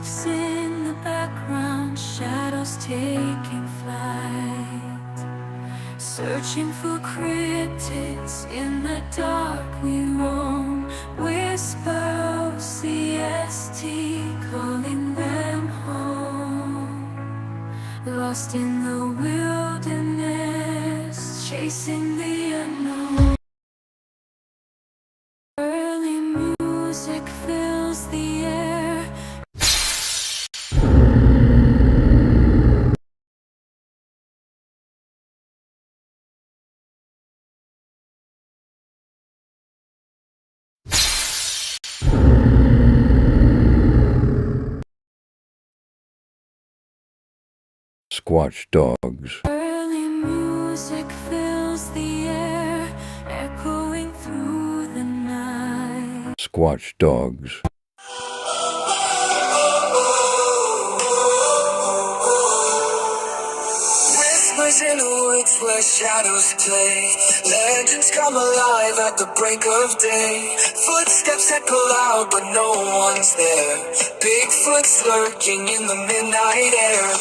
footsteps in the background, shadows taking flight. Searching for cryptids in the dark we roam. Whisper O.C.S.T, calling them home. Lost in the wilderness, chasing the unknown. Early music fills the air. Squatch dogs. Early music fills the air, echoing through the night. Squatch dogs. Whispers in the woods where shadows play. Legends come alive at the break of day. Footsteps echo loud, but no one's there. Bigfoot's lurking in the midnight air.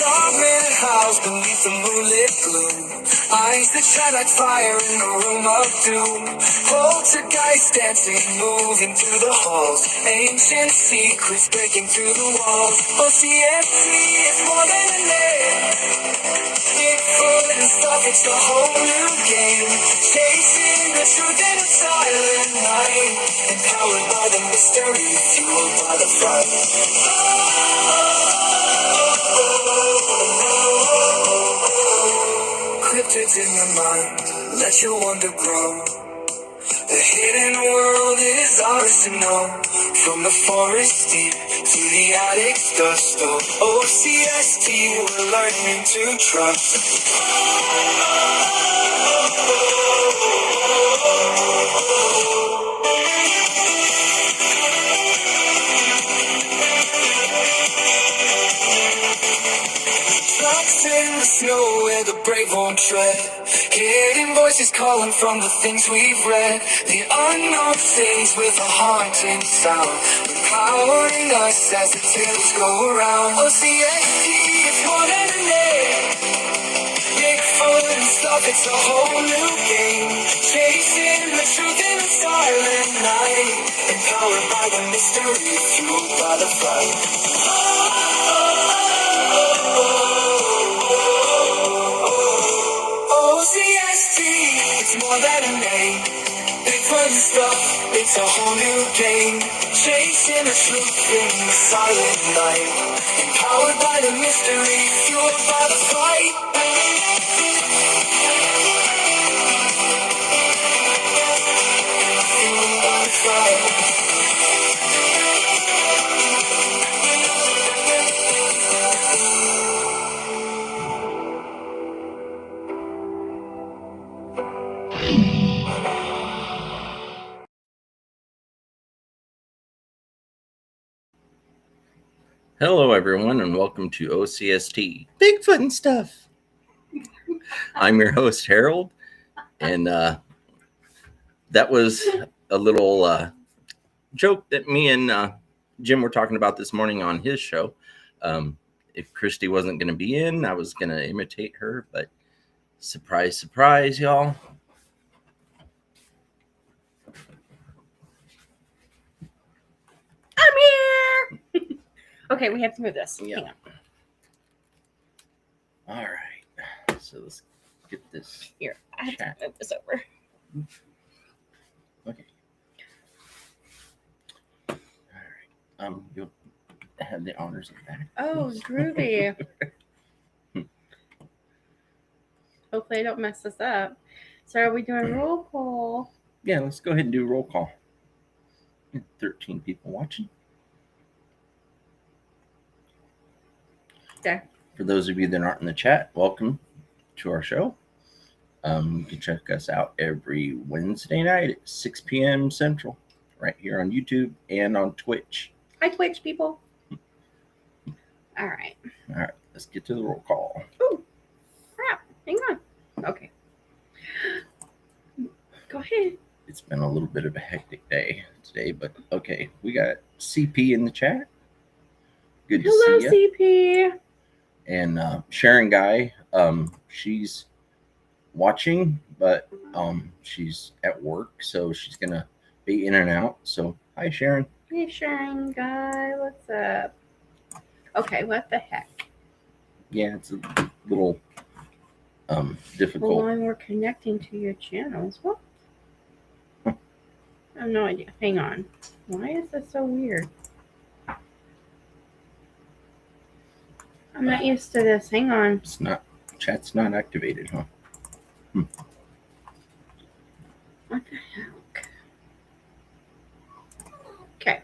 Dark-lit house beneath the moonlit gloom. Eyes that shine like fire in a room of doom. Poltergeist dancing, moving through the halls. Ancient secrets breaking through the walls. O.C.S.T is more than a name. Bigfoot and stuff, it's a whole new game. Chasing the truth in a silent night. Empowered by the mystery, fueled by the fright. Cryptids in your mind, let your wonder grow. The hidden world is ours to know. From the forest deep to the attic's dust. O.C.S.T, we're learning to trust. Tracks in the snow where the brave won't tread. Hidden voices calling from the things we've read. The unknown things with a haunting sound, empowering us as the tales go around. O.C.S.T is more than a name. Bigfoot and stuff, it's a whole new game. Chasing the truth in a silent night. Empowered by the mystery, fueled by the fight. O.C.S.T, it's more than a name. Bigfoot and stuff, it's a whole new game. Chasing the truth in the silent night. Empowered by the mystery, fueled by the fight. Fueled by the fight. Hello, everyone, and welcome to O.C.S.T, Bigfoot and Stuff. I'm your host, Harold, and that was a little joke that me and Jim were talking about this morning on his show. If Christy wasn't going to be in, I was going to imitate her, but surprise, surprise, y'all. I'm here! Okay, we have to move this. Yeah. Hang on. All right. So let's get this. Here, I have to move this over. Okay. All right. You'll have the honors of that. Oh, groovy. Hopefully I don't mess this up. So are we doing roll call? Yeah, let's go ahead and do a roll call. 13 people watching. Okay. For those of you that aren't in the chat, welcome to our show. You can check us out every Wednesday night at 6 p.m. Central, right here on YouTube and on Twitch. Hi, Twitch people. All right. All right, let's get to the roll call. Ooh, crap. Hang on. Okay. Go ahead. It's been a little bit of a hectic day today, but okay. We got CP in the chat. Good to Hello, see you. CP. And Sharon Guy, she's watching, but she's at work, so she's gonna be in and out. So hi, Sharon. Hey, Sharon guy. What's up? Okay, what the heck? Yeah, it's a little difficult. Hold on, we're connecting to your channels. What? I have no idea. Hang on. Why is this so weird? I'm not used to this. Hang on. It's not, chat's not activated, huh? What the heck? Okay.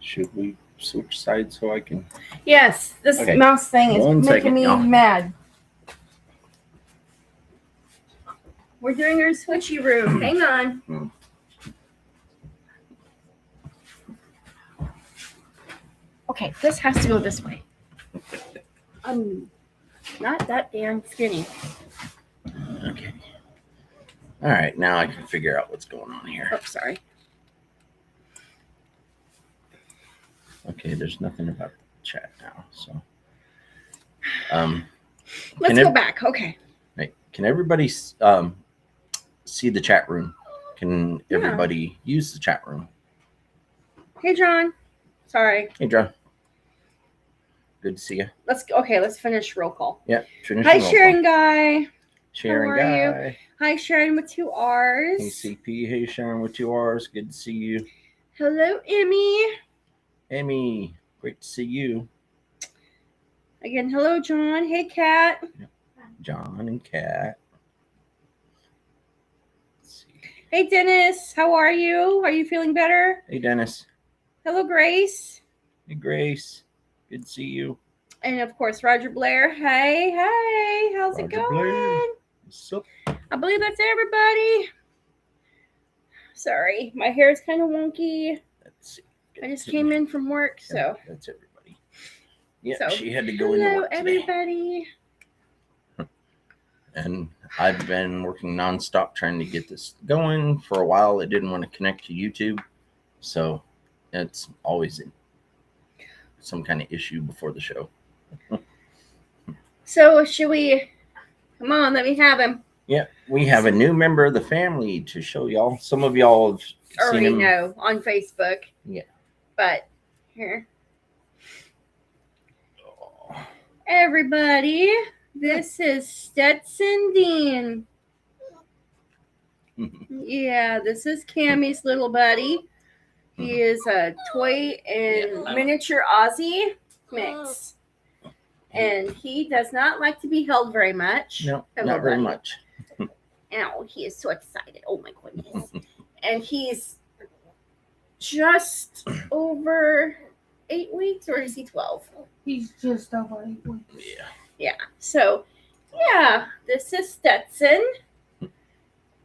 Should we switch sides so I can? Yes, this Okay. mouse thing is One making second, me y'all. mad. We're doing our switchy room. Hang on. Okay, this has to go this way. I'm not that damn skinny. Okay. All right, now I can figure out what's going on here. Oh, sorry. Okay, there's nothing about the chat now, so. Let's Can go it- back. Okay. Right, can everybody see the chat room? Can Yeah. everybody use the chat room? Hey, John. Sorry. Hey, John. Good to see you. Let's finish roll call. Yeah, finish. Hi, the roll Sharon call. guy. Sharon How are you? Guy. Hi, Sharon with 2 R's. Hey, CP. Hey, Sharon with 2 R's. Good to see you. Hello, Emmy. Amy, great to see you. Again, hello, John. Hey, Kat. John and Kat. Let's see. Hey, Dennis. How are you? Are you feeling better? Hey, Dennis. Hello, Grace. Hey, Grace. Good to see you. And of course, Roger Blair. Hey, hey. How's it Roger going? Blair. What's up? I believe that's everybody. Sorry, my hair is kind of wonky. Let's see. I just came in from work, so. That's everybody. Yeah, So, she had to go into hello, work today. everybody. And I've been working nonstop trying to get this going. For a while, it didn't want to connect to YouTube. So it's always some kind of issue before the show. So, should we? Come on, let me have him. Yeah, we have a new member of the family to show y'all. Some of y'all have seen Already him. know on Facebook. Yeah. But here, everybody, this is Stetson Dean. Yeah, this is Cammy's little buddy. He is a toy and miniature Aussie mix. And he does not like to be held very much. No, Hello, not very buddy. much. Ow, he is so excited. Oh my goodness. And he's just over 8 weeks, or is he 12? He's just over 8 weeks. Yeah. Yeah. So, yeah, this is Stetson.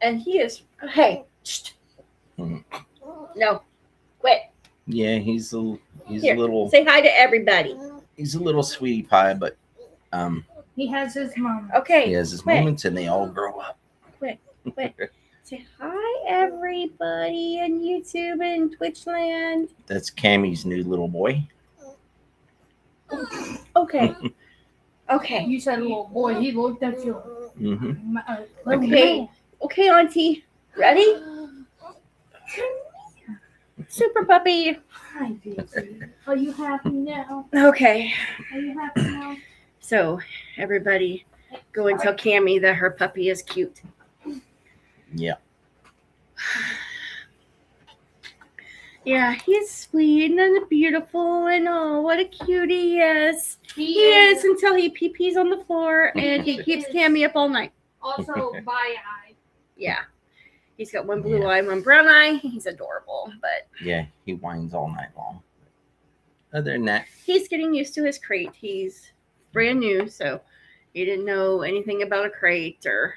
And he is, hey, shh. No, quit. Yeah, he's a Here, little say hi to everybody. he's a little sweetie pie, but He has his mom. Okay. he has his quit. moments and they all grow up. Quit. Say hi, everybody in YouTube and Twitch land. That's Cammy's new little boy. Okay. Okay. You said little boy. He looked at you. Mm-hmm. Little Okay. man. Okay, Auntie. Ready? Super puppy. Hi, Daisy. Are you happy now? Okay. Are you happy now? So, everybody, go and tell Cammy that her puppy is cute. Yeah. Yeah, he's sweet and beautiful and oh, what a cutie he is. He is until he pee-pees on the floor and he keeps Cammy up all night. Also, bi-eye. Yeah. He's got one blue eye, one brown eye. He's adorable, but Yeah, he whines all night long. Other than that, he's getting used to his crate. He's brand new, so he didn't know anything about a crate or.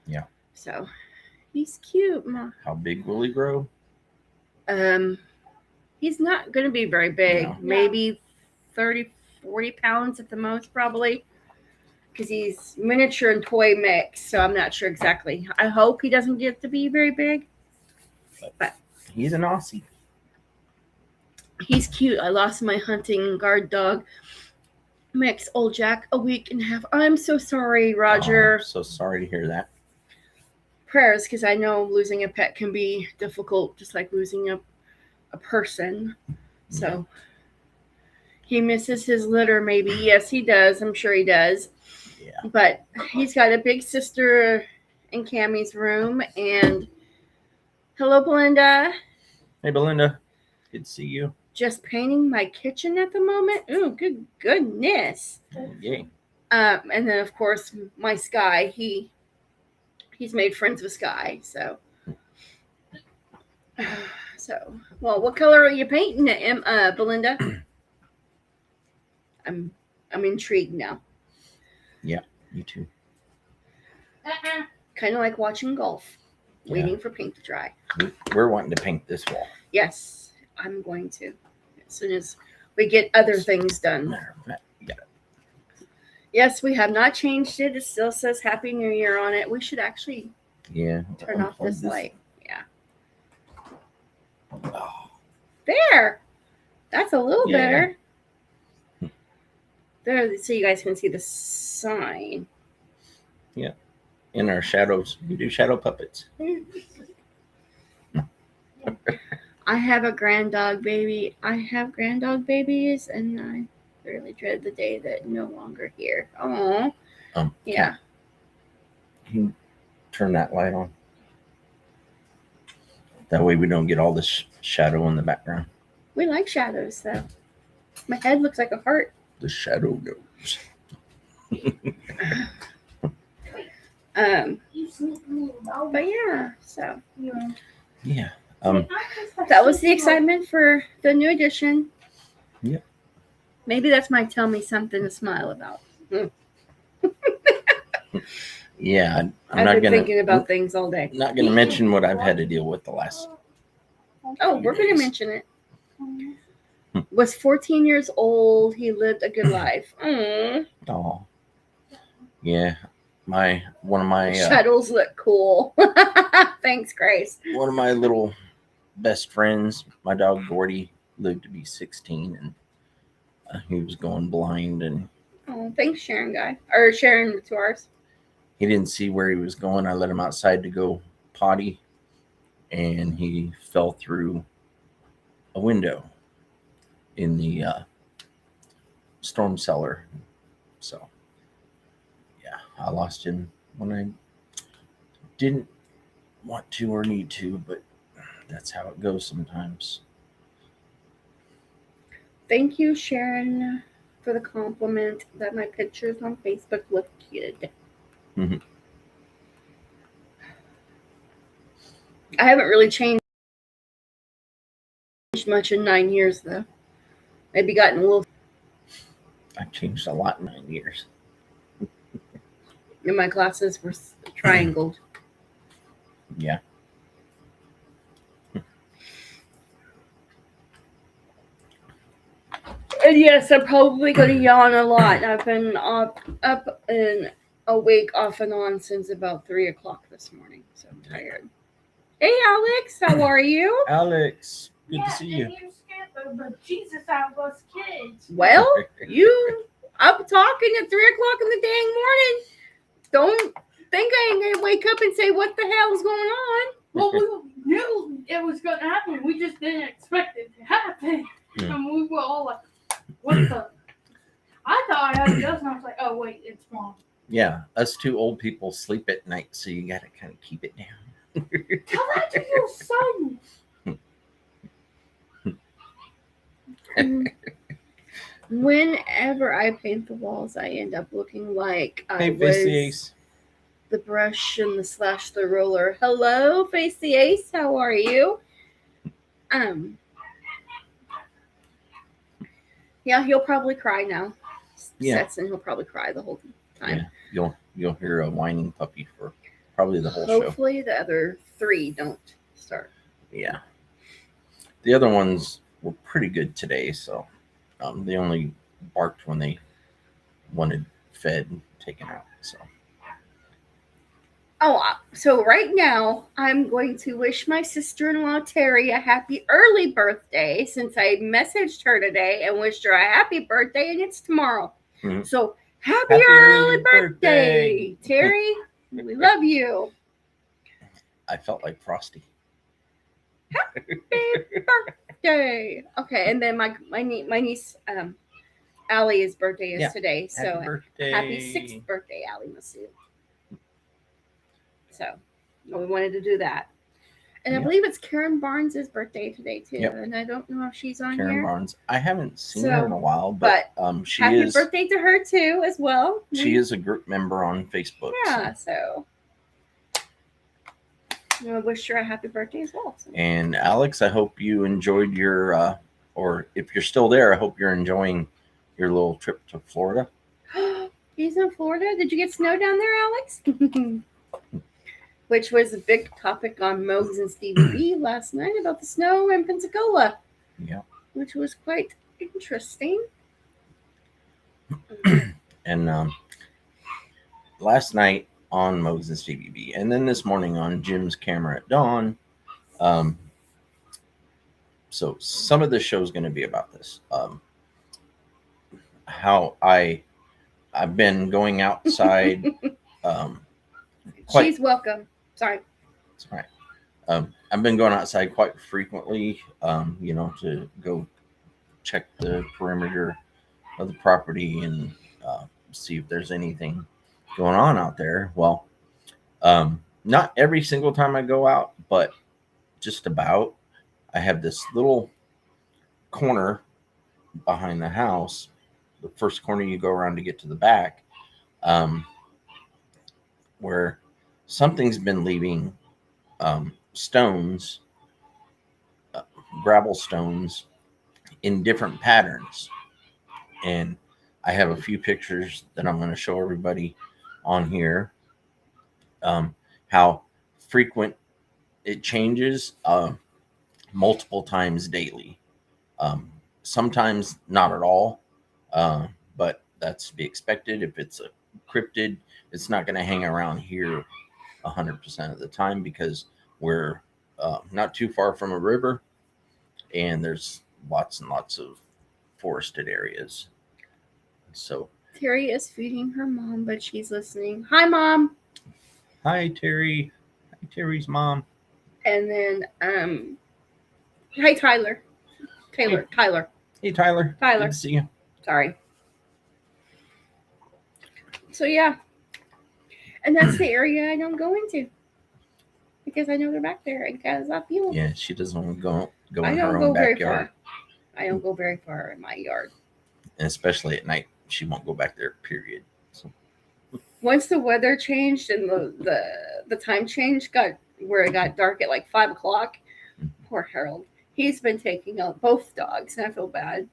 Yeah. So he's cute. Ma. how big will he grow? He's not going to be very big. No. Maybe 30, 40 pounds at the most, probably. because he's miniature and toy mix, so I'm not sure exactly. I hope he doesn't get to be very big. But He's an Aussie. he's cute. I lost my hunting guard dog mix, old Jack, a week and a half. I'm so sorry, Roger. Oh, so sorry to hear that. Prayers, because I know losing a pet can be difficult, just like losing a person. So he misses his litter, maybe. Yes, he does. I'm sure he does. Yeah. But he's got a big sister in Cammie's room. And hello, Belinda. Hey, Belinda. Good to see you. Just painting my kitchen at the moment. Ooh, goodness. Yay. And then of course my Sky. He's made friends with Sky. So well, what color are you painting it, Belinda? I'm intrigued now. Yeah, me too. Kind of like watching golf, waiting for paint to dry. We're wanting to paint this wall. Yes, I'm going to as soon as we get other things done. Matter of fact, you got it. Yes, we have not changed it. It still says Happy New Year on it. We should actually turn off Unplug this light. Yeah. Oh, There. That's a little Yeah. better. There, so you guys can see the sign. in our shadows, we do shadow puppets. I have a grand dog baby. I have grand dog babies, and I really dread the day that no longer here. Oh, yeah. Can you turn that light on? That way we don't get all this shadow in the background. We like shadows, though. My head looks like a heart. The shadow knows. But yeah, so Yeah. that was the excitement for the new edition. Yeah. Maybe that's my tell me something to smile about. Yeah. I'm I've not been gonna thinking about things all day. not gonna mention what I've had to deal with the last. Oh, we're going to mention it. Was 14 years old. He lived a good life. Oh. Yeah. One of my Shadows look cool. Thanks, Grace. one of my little best friends, my dog Gordy, lived to be 16, and he was going blind, and Oh, thanks, Sharon guy. Or Sharon to ours. he didn't see where he was going. I let him outside to go potty, and he fell through a window in the storm cellar. So, yeah, I lost him when I didn't want to or need to, but that's how it goes sometimes. Thank you, Sharon, for the compliment that my pictures on Facebook look good. Mhm. I haven't really changed much in 9 years, though. Maybe gotten a little. I've changed a lot in 9 years. And my glasses were triangled. Yeah. And yes, I'm probably going to yawn a lot. I've been up and awake off and on since about 3 o'clock this morning. So I'm tired. Hey, Alex, how are you? Alex, good to see you. And you scared the Jesus out of us kids. Well, you up talking at 3 o'clock in the dang morning. Don't think I ain't going to wake up and say, what the hell's going on? Well, we knew it was going to happen. We just didn't expect it to happen. Yeah. And we were all like, what the? I thought I had a ghost, and I was like, oh, wait, it's Mom. Yeah, us two old people sleep at night, so you got to kind of keep it down. Tell that to your son. Whenever I paint the walls, I end up looking like I Hey, was Face the Ace. the brush and the slash the roller. Hello, Face the Ace. How are you? Yeah, he'll probably cry now. Yeah. Sets and he'll probably cry the whole time. Yeah, you'll hear a whining puppy for probably the whole show. Hopefully, the other 3 don't start. Yeah. The other ones were pretty good today, so they only barked when they wanted fed taken out. So So right now, I'm going to wish my sister-in-law Terry a happy early birthday, since I messaged her today and wished her a happy birthday, and it's tomorrow. Mhm. So happy Happy early early birthday, Terry. We love you. I felt like Frosty. Happy birthday. Okay, and then my niece Allie's birthday is Yeah, today. So Happy birthday. happy 6th birthday, Allie Masu. So we wanted to do that. And I Yeah. believe it's Karen Barnes' birthday today too. Yep. And I don't know if she's on Karen here. Barnes. I haven't seen her in a while, but she happy is. birthday to her too, as well. She is a group member on Facebook. Yeah, so I wish her a happy birthday as well. So. And Alex, I hope you enjoyed your, or if you're still there, I hope you're enjoying your little trip to Florida. He's in Florida. Did you get snow down there, Alex? Which was a big topic on Mogs and Stevie B last night about the snow in Pensacola. Yeah. Which was quite interesting. And last night on Mogs and Stevie B, and then this morning on Jim's Camera at Dawn. So some of the show is going to be about this. How I've been going outside. She's welcome. Sorry. That's right. I've been going outside quite frequently, to go check the perimeter of the property and see if there's anything going on out there. Well, not every single time I go out, but just about. I have this little corner behind the house, the first corner you go around to get to the back, where something's been leaving stones, gravel stones in different patterns. And I have a few pictures that I'm going to show everybody on here. How frequent it changes, multiple times daily. Sometimes not at all, but that's to be expected. If it's a cryptid, it's not going to hang around here 100% of the time, because we're not too far from a river, and there's lots and lots of forested areas. So Terry is feeding her mom, but she's listening. Hi, Mom. hi, Terry. Hi, Terry's mom. And then hi, Tyler. Tyler. Hey, Tyler. Tyler. Good to see you. Sorry. So yeah. And that's the area I don't go into, because I know they're back there, and because I feel them. Yeah, she doesn't want to go I in her don't own go very backyard. far. I don't go very far in my yard. And especially at night, she won't go back there, period. So Once the weather changed and the time change got where it got dark at like 5 o'clock, poor Harold. He's been taking out both dogs, and I feel bad.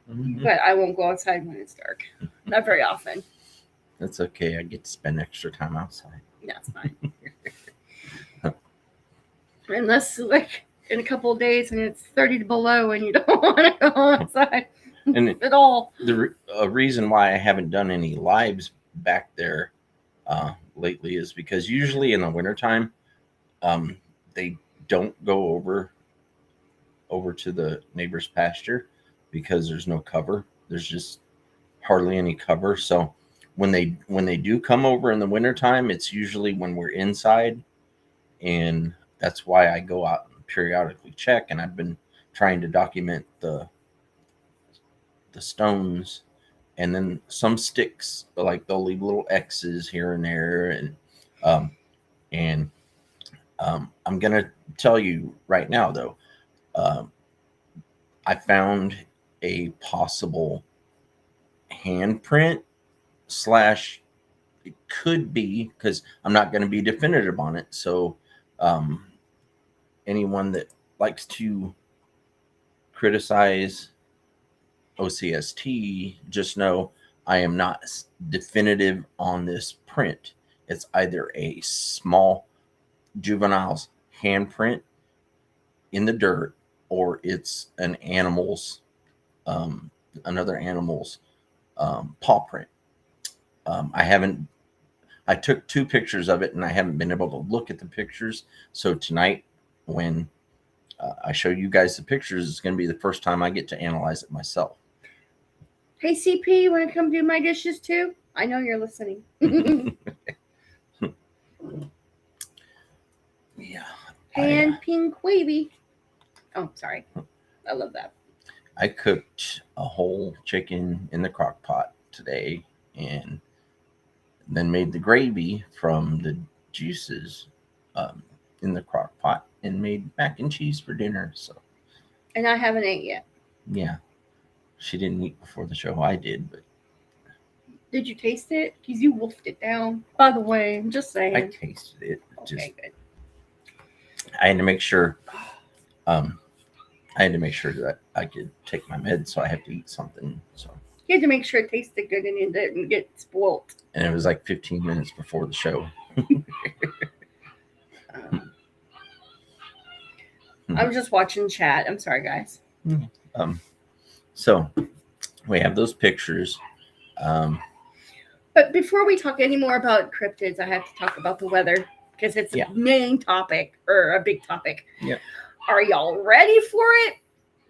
But I won't go outside when it's dark. Not very often. That's okay. I get to spend extra time outside. That's fine. Unless like in a couple of days and it's 30 below and you don't want to go outside And at all. the reason why I haven't done any lives back there lately is because usually in the wintertime, they don't go over to the neighbor's pasture, because there's no cover. There's just hardly any cover. So when they do come over in the wintertime, it's usually when we're inside, and that's why I go out and periodically check. And I've been trying to document the stones, and then some sticks, like they'll leave little X's here and there. And I'm gonna tell you right now, though, I found a possible handprint / it could be, because I'm not going to be definitive on it. So anyone that likes to criticize O.C.S.T, just know I am not definitive on this print. It's either a small juvenile's handprint in the dirt, or it's an animal's, another animal's paw print. I took 2 pictures of it and I haven't been able to look at the pictures. So tonight, when I show you guys the pictures, it's going to be the first time I get to analyze it myself. Hey, CP, you want to come do my dishes too? I know you're listening. Yeah. And Pink Wavy. Oh, sorry. I love that. I cooked a whole chicken in the crock pot today and then made the gravy from the juices in the crock pot and made mac and cheese for dinner. So, And I haven't ate yet. yeah. She didn't eat before the show. I did, but Did you taste it? Because you wolfed it down. By the way, I'm just saying. I tasted it. Okay, good. I had to make sure that I could take my meds, so I have to eat something. So You had to make sure it tasted good and it didn't get spoiled. and it was like 15 minutes before the show. I'm just watching chat. I'm sorry, guys. So we have those pictures. But before we talk any more about cryptids, I have to talk about the weather because it's a main topic or a big topic. Yeah. Are y'all ready for it?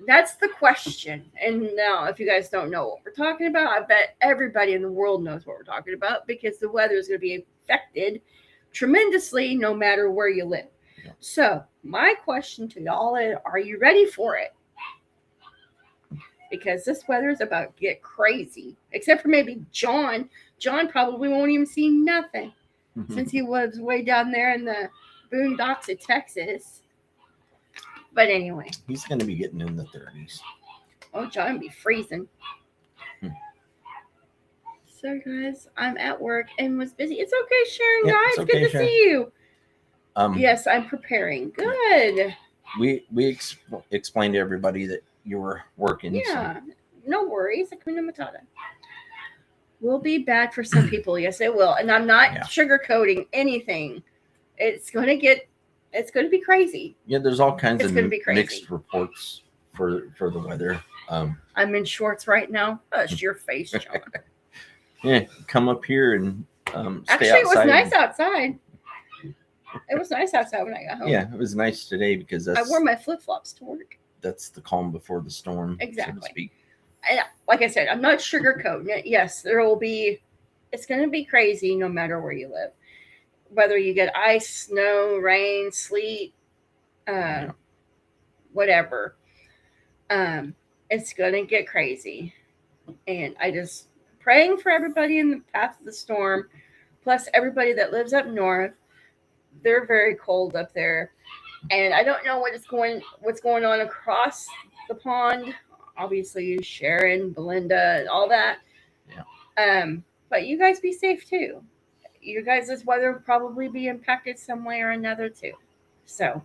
That's the question. And now, if you guys don't know what we're talking about, I bet everybody in the world knows what we're talking about because the weather is going to be affected tremendously no matter where you live. Yeah. So, my question to y'all is, are you ready for it? Because this weather is about to get crazy. Except for maybe John. John probably won't even see nothing since he was way down there in the boondocks of Texas. But anyway. He's going to be getting in the 30s. Oh, John be freezing. So, guys, I'm at work and was busy. It's okay, Sharon, Yep, guys. it's okay, Good to Sharon. see you. Yes, I'm preparing. Good. We explained to everybody that you were working. Yeah, no worries. Hakuna Matata. Will be bad for some people. Yes, it will. And I'm not sugarcoating anything. It's going to be crazy. Yeah, there's all kinds It's of gonna be crazy. mixed reports for the weather. I'm in shorts right now. Hush your face, John. Yeah, come up here and stay Actually, outside. it was nice outside. It was nice outside when I got home. Yeah, it was nice today because I wore my flip-flops to work. that's the calm before the storm. Exactly. So to speak. And like I said, I'm not sugarcoating it. Yes, it's going to be crazy no matter where you live. Whether you get ice, snow, rain, sleet, whatever. It's going to get crazy. And I just praying for everybody in the path of the storm, plus everybody that lives up north. They're very cold up there. And I don't know what's going on across the pond. Obviously, Sharon, Belinda, and all that. Yeah. But you guys be safe too. You guys' weather will probably be impacted some way or another too. So.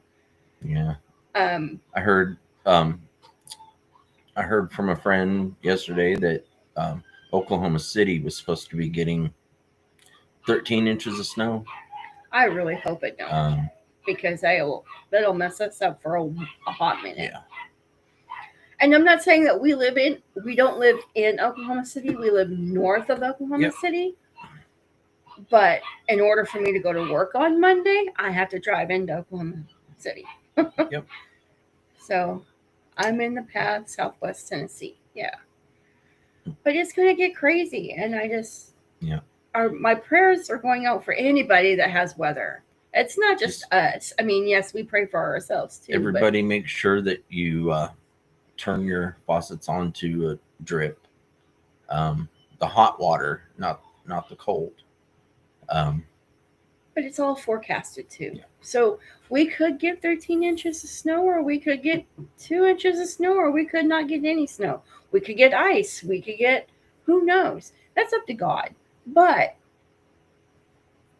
Yeah. I heard from a friend yesterday that Oklahoma City was supposed to be getting 13 inches of snow. I really hope it don't, because that'll mess us up for a hot minute. Yeah. And I'm not saying that we don't live in Oklahoma City. We live north of Oklahoma City. But in order for me to go to work on Monday, I have to drive into Oklahoma City. Yep. So I'm in the path Southwest Tennessee. Yeah. But it's going to get crazy. And I just, my prayers are going out for anybody that has weather. It's not just us. I mean, yes, we pray for ourselves too. Everybody make sure that you turn your faucets on to a drip. The hot water, not the cold. But it's all forecasted too. Yeah. So we could get 13 inches of snow, or we could get 2 inches of snow, or we could not get any snow. We could get ice. We could get, who knows? That's up to God. But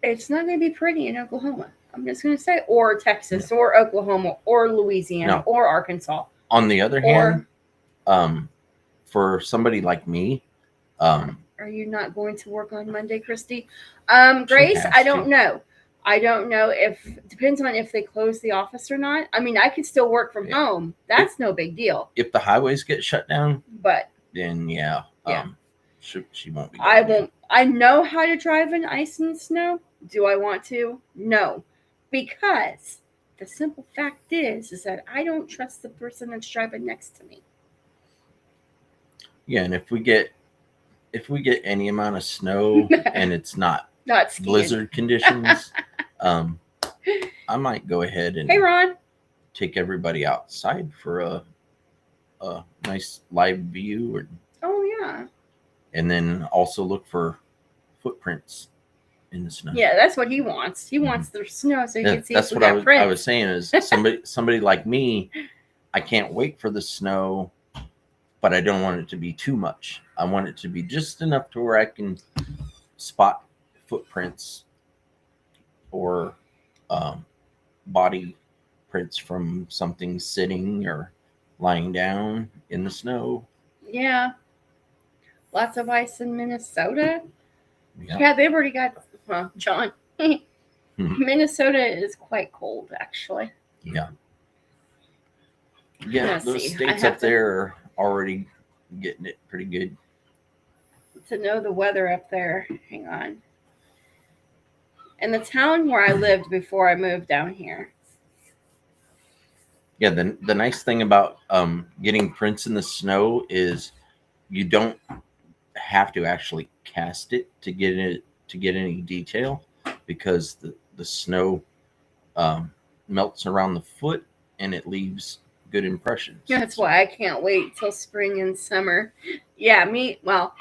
it's not going to be pretty in Oklahoma. I'm just going to say, or Texas, or Oklahoma, or Louisiana, or Arkansas. On the other hand, for somebody like me, are you not going to work on Monday, Christy? Grace, I don't know. I don't know depends on if they close the office or not. I mean, I could still work from home. That's no big deal. If the highways get shut down, but then she won't be. I going in. won't. I know how to drive in ice and snow. Do I want to? No, because the simple fact is that I don't trust the person that's driving next to me. Yeah, and if we get any amount of snow and it's not Not skiing. blizzard conditions, I might go ahead and Hey, Ron. take everybody outside for a nice live view, Oh yeah. and then also look for footprints in the snow. Yeah, that's what he wants. He wants the snow so he Yeah, can see that's if we what got I prints. was saying is somebody like me, I can't wait for the snow, but I don't want it to be too much. I want it to be just enough to where I can spot footprints or body prints from something sitting or lying down in the snow. Yeah. Lots of ice in Minnesota. Yeah. Yeah, they've already got. Well, John. Minnesota is quite cold, actually. Yeah. Yeah, Let's those see. states I have up there are already getting it pretty good. To know the weather up there. Hang on. In the town where I lived before I moved down here. Yeah, the nice thing about getting prints in the snow is you don't have to actually cast it to get any detail, because the snow melts around the foot and it leaves good impressions. That's why I can't wait till spring and summer. Yeah, well,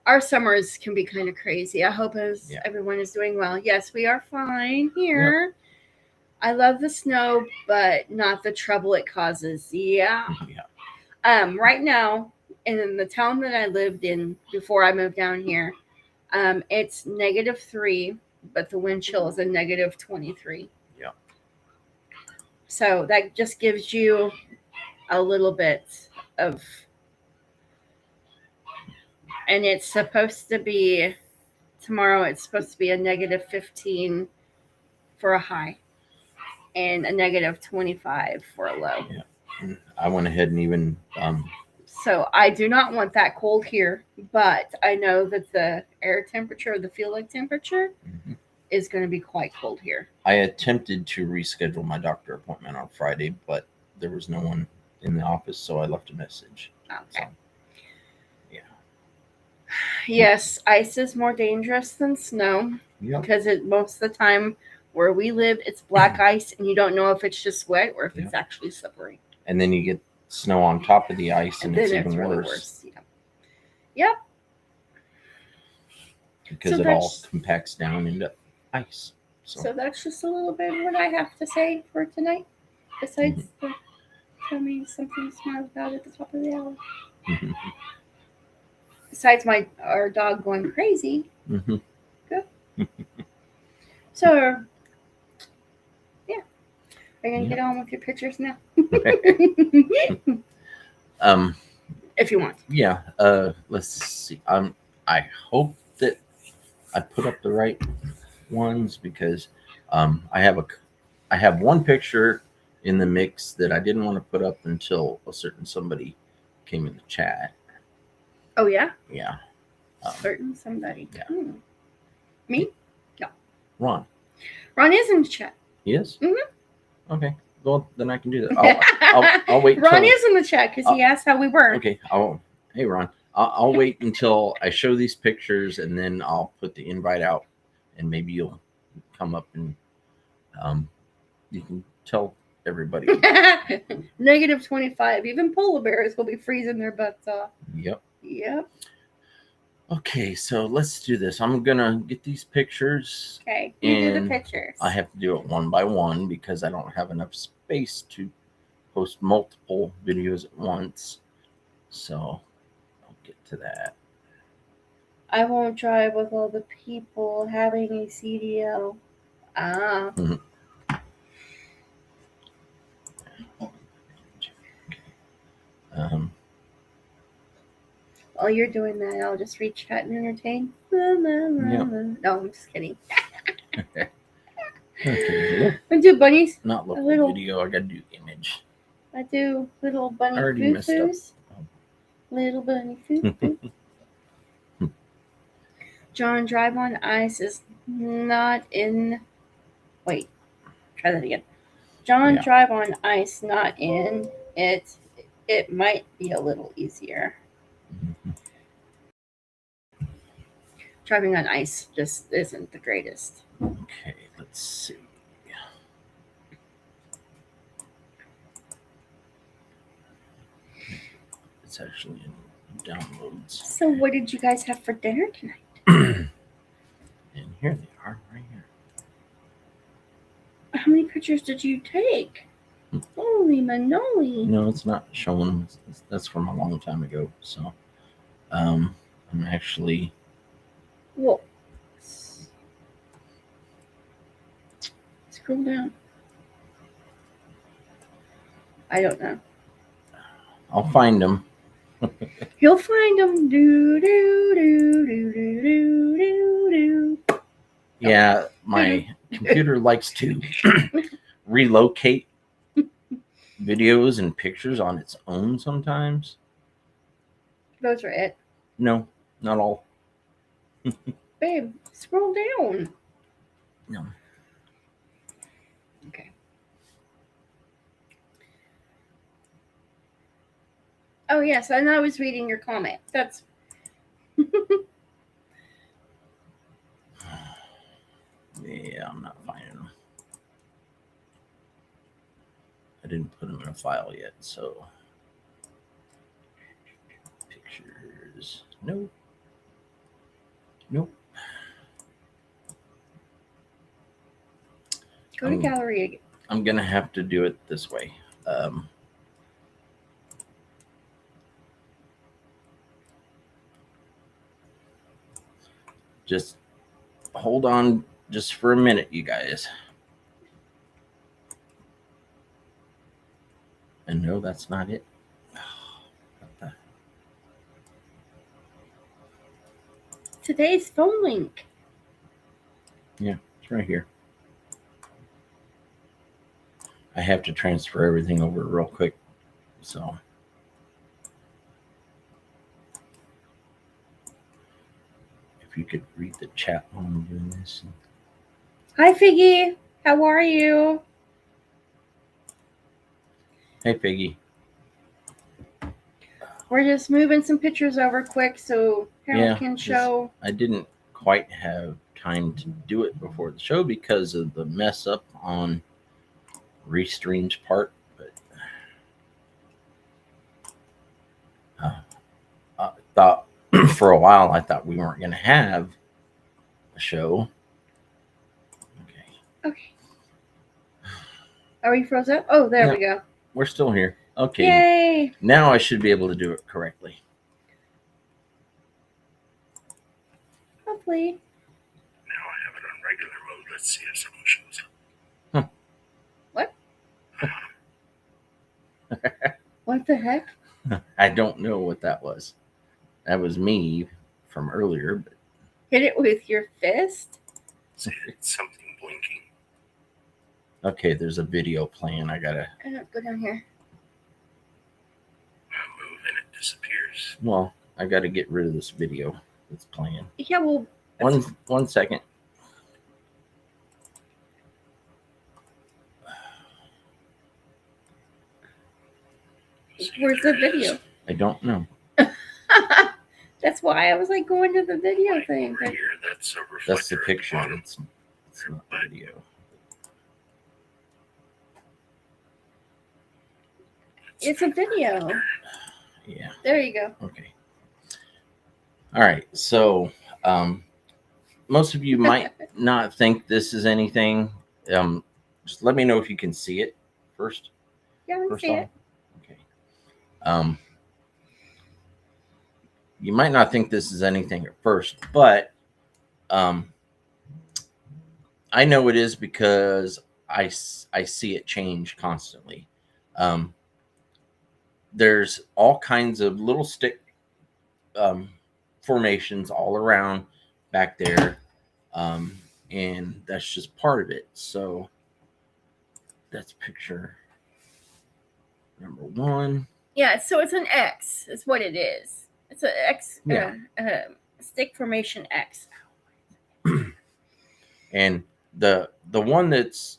our summers can be kind of crazy. I hope everyone is doing well. Yes, we are fine here. Yep. I love the snow, but not the trouble it causes. Yeah. Right now, in the town that I lived in before I moved down here, it's -3, but the wind chill is a -23. Yeah. So that just gives you a little bit of, and it's supposed to be tomorrow. It's supposed to be a -15 for a high and a -25 for a low. Yeah. And I went ahead and even so I do not want that cold here, but I know that the air temperature, the feel-like temperature, is going to be quite cold here. I attempted to reschedule my doctor appointment on Friday, but there was no one in the office, so I left a message. Okay. So, yeah. Yes, ice is more dangerous than snow, because most of the time where we live, it's black ice, and you don't know if it's just wet or if it's actually slippery. And then you get snow on top of the ice, and it's even really worse. Yeah. Yep. Because it all compacts down into ice. So that's just a little bit of what I have to say for tonight. Besides tell me something smart about at the top of the hour. Besides our dog going crazy. Good. So yeah. Are you gonna get on with your pictures now? If you want. Yeah. Let's see. I hope that I put up the right ones, because I have one picture in the mix that I didn't want to put up until a certain somebody came in the chat. Oh yeah? Yeah. Certain somebody. Yeah. Me? No. Ron. Ron is in the chat. He is? Mm-hmm. Okay. Well, then I can do that. I'll wait. Ron is in the chat because he asked how we were. Okay. Hey, Ron. I'll wait until I show these pictures, and then I'll put the invite out, and maybe you'll come up and you can tell everybody. -25. Even polar bears will be freezing their butts off. Yep. Okay, so let's do this. I'm gonna get these pictures. Okay, you do the pictures. I have to do it one by one because I don't have enough space to post multiple videos at once. So I'll get to that. I won't drive with all the people having a CDL. While you're doing that, I'll just reach out and entertain. No, I'm just kidding. Okay. I do bunnies. Not look video. I gotta do image. I do little bunny I already messed up. Little bunny foo-foo. John, drive on ice is not in. Wait, try that again. John, Yeah. drive on ice, not in it. It might be a little easier. Driving on ice just isn't the greatest. Okay, let's see. It's actually in downloads. So, what did you guys have for dinner tonight? And here they are, right here. How many pictures did you take? Holy manoli! No, it's not showing them. That's from a long time ago. So, I'm actually. Whoa. Scroll down. I don't know. I'll find them. You'll find them. Do do do do do do do do. Yeah, my computer likes to relocate videos and pictures on its own sometimes. Those are it. No, not all. Babe, scroll down. No. Okay. Oh yes, and I was reading your comment. That's Yeah, I'm not finding them. I didn't put them in a file yet, so. Pictures. Nope. Nope. go to gallery again. I'm going to have to do it this way. Just hold on just for a minute, you guys. And no, that's not it. Today's phone link. Yeah, it's right here. I have to transfer everything over real quick. So. If you could read the chat while I'm doing this. Hi Figgy, how are you? Hey, Piggy. We're just moving some pictures over quick so Harold Yeah, can show. I didn't quite have time to do it before the show because of the mess up on Restream's part. But I thought for a while I thought we weren't going to have a show. Okay. Are we froze up? Oh, there we go. We're still here. Okay. Yay! Now I should be able to do it correctly. Hopefully. Now I have it on regular mode. Let's see if someone shows up. What? What the heck? I don't know what that was. That was me from earlier. But Hit it with your fist? See, it's something blinking. okay, there's a video playing. I gotta. Go down here. I move and it disappears. Well, I gotta get rid of this video that's playing. Yeah, well. One second. Where's the video? I don't know. That's why I was like going to the video thing. Over here, that's a reflector. That's the at picture. bottom. It's not the video. It's a video. Yeah. There you go. Okay. All right. So, most of you might not think this is anything. Just let me know if you can see it first. Yeah, I can First see off. it. Okay. You might not think this is anything at first, but I know it is because I see it change constantly. There's all kinds of little stick formations all around back there, and that's just part of it. So that's picture number 1. Yeah, so it's an X. Is what it is. It's an X. Yeah. Stick formation X. And the one that's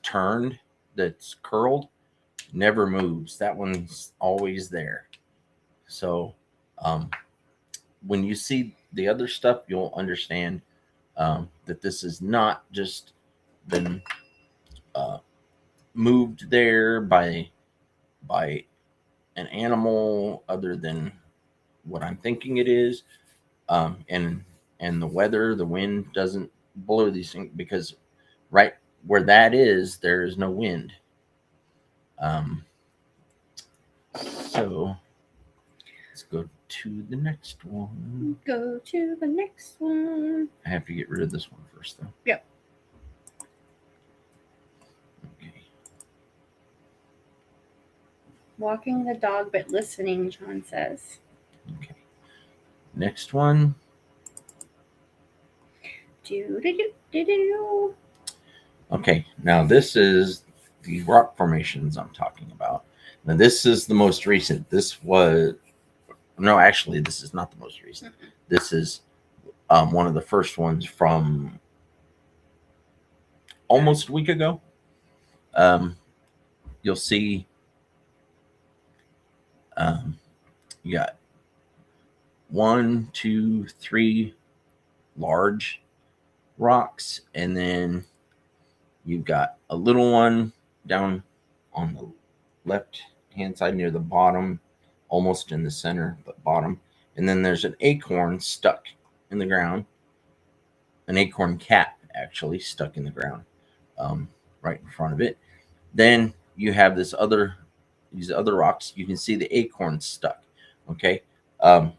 turned, that's curled, never moves. That one's always there. So when you see the other stuff, you'll understand that this is not just been uh, moved there by an animal other than what I'm thinking it is. And the weather, the wind doesn't blow these things, because right where that is, there is no wind. So let's go to the next one. Go to the next one. I have to get rid of this one first, though. Yep. Okay. Walking the dog, but listening, John says. Okay. Next one. Do-do-do-do-do. Okay. Now this is the rock formations I'm talking about. Now this is the most recent. This is not the most recent. This is one of the first ones from almost a week ago. You'll see you got 1, 2, 3 large rocks, and then you've got a little one down on the left hand side near the bottom, almost in the center, but bottom. And then there's an acorn stuck in the ground, an acorn cap actually stuck in the ground, right in front of it. Then you have these other rocks. You can see the acorn stuck. Okay. I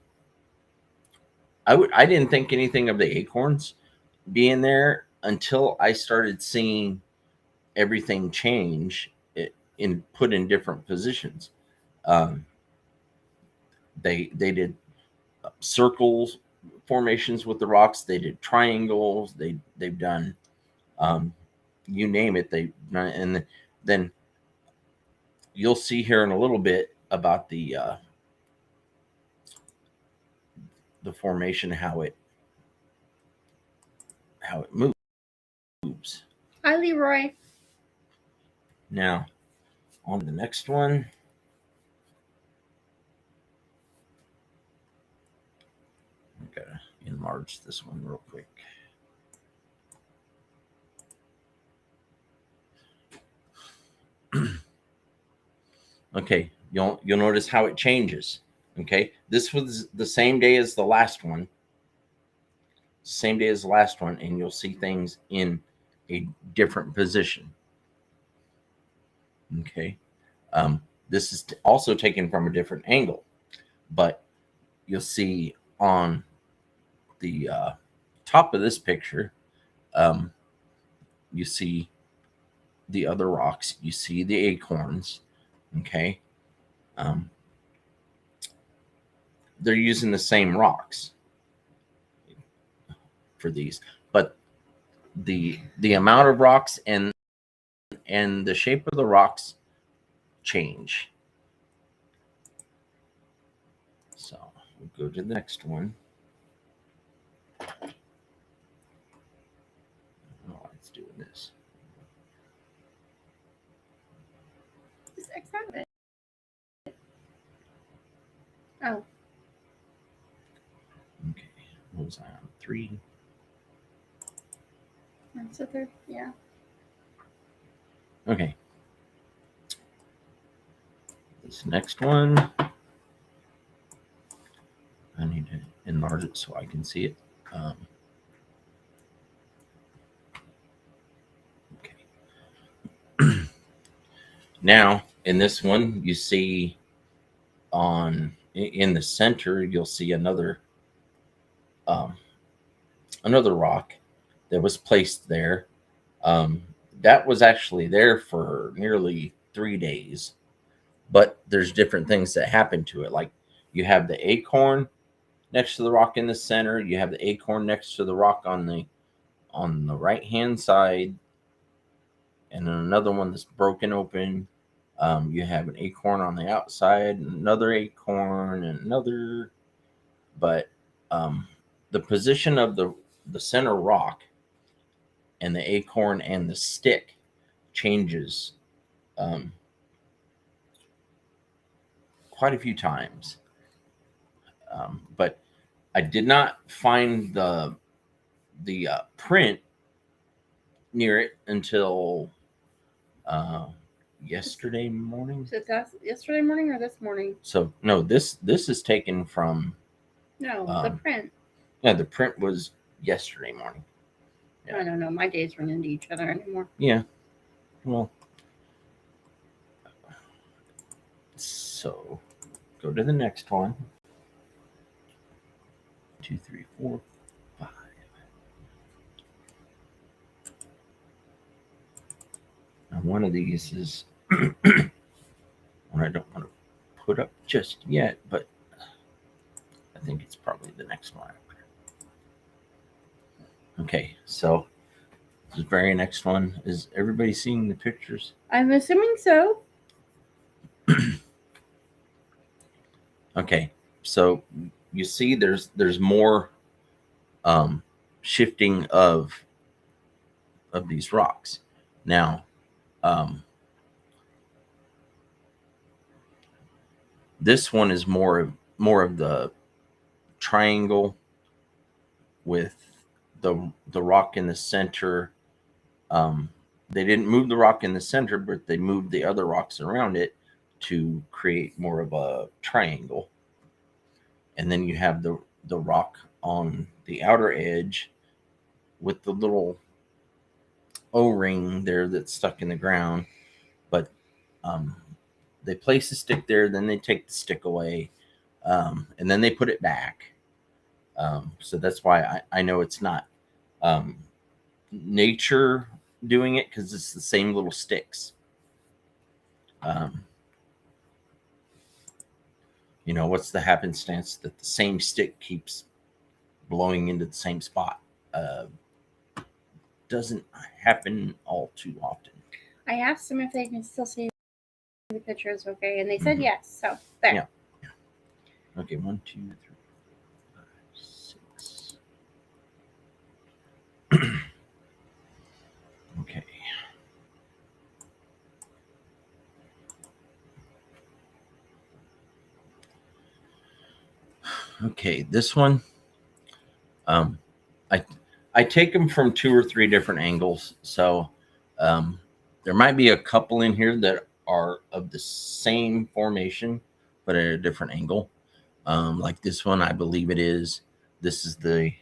didn't think anything of the acorns being there until I started seeing everything change put in different positions. They did circles formations with the rocks. They did triangles. They've done you name it. And then you'll see here in a little bit about the formation, how it moves. Hi, Leroy. Now, on the next one. I'm gonna enlarge this one real quick. Okay, you'll notice how it changes. Okay, this was the same day as the last one. And you'll see things in a different position. Okay, this is also taken from a different angle, but you'll see on the top of this picture, you see the other rocks, you see the acorns. Okay, they're using the same rocks for these, but the amount of rocks and the shape of the rocks change. So we'll go to the next one. I don't know why it's doing this. Just X out of it. Oh. Okay, what was I on? 3. That's the third. Yeah. Okay. This next one, I need to enlarge it so I can see it. Okay. Now, in this one, you see in the center, you'll see another rock that was placed there. That was actually there for nearly 3 days, but there's different things that happen to it. Like you have the acorn next to the rock in the center. You have the acorn next to the rock on the right hand side, and then another one that's broken open. You have an acorn on the outside, another acorn, and another. But the position of the center rock and the acorn and the stick changes quite a few times. But I did not find the print near it until yesterday morning. Is it yesterday morning or this morning? So no, this is taken from No, the print. Yeah, the print was yesterday morning. Yeah. I don't know. My days run into each other anymore. Yeah. Well, so go to the next one. 2, 3, 4, 5. Now one of these is one I don't want to put up just yet, but I think it's probably the next one. Okay, so the very next one, is everybody seeing the pictures? I'm assuming so. Okay, so you see there's more shifting of these rocks. Now, this one is more of the triangle with the rock in the center. They didn't move the rock in the center, but they moved the other rocks around it to create more of a triangle. And then you have the rock on the outer edge with the little O-ring there that's stuck in the ground. But they place the stick there, then they take the stick away, and then they put it back. So that's why I know it's not nature doing it, because it's the same little sticks. You know, what's the happenstance that the same stick keeps blowing into the same spot? Doesn't happen all too often. I asked them if they can still see the pictures, okay, and they said yes. So there. Yeah. Okay, 1, 2, 3, 4, 5, 6. Okay. Okay, this one, I take them from 2 or 3 different angles. So there might be a couple in here that are of the same formation, but at a different angle. Like this one, I believe it is. This is the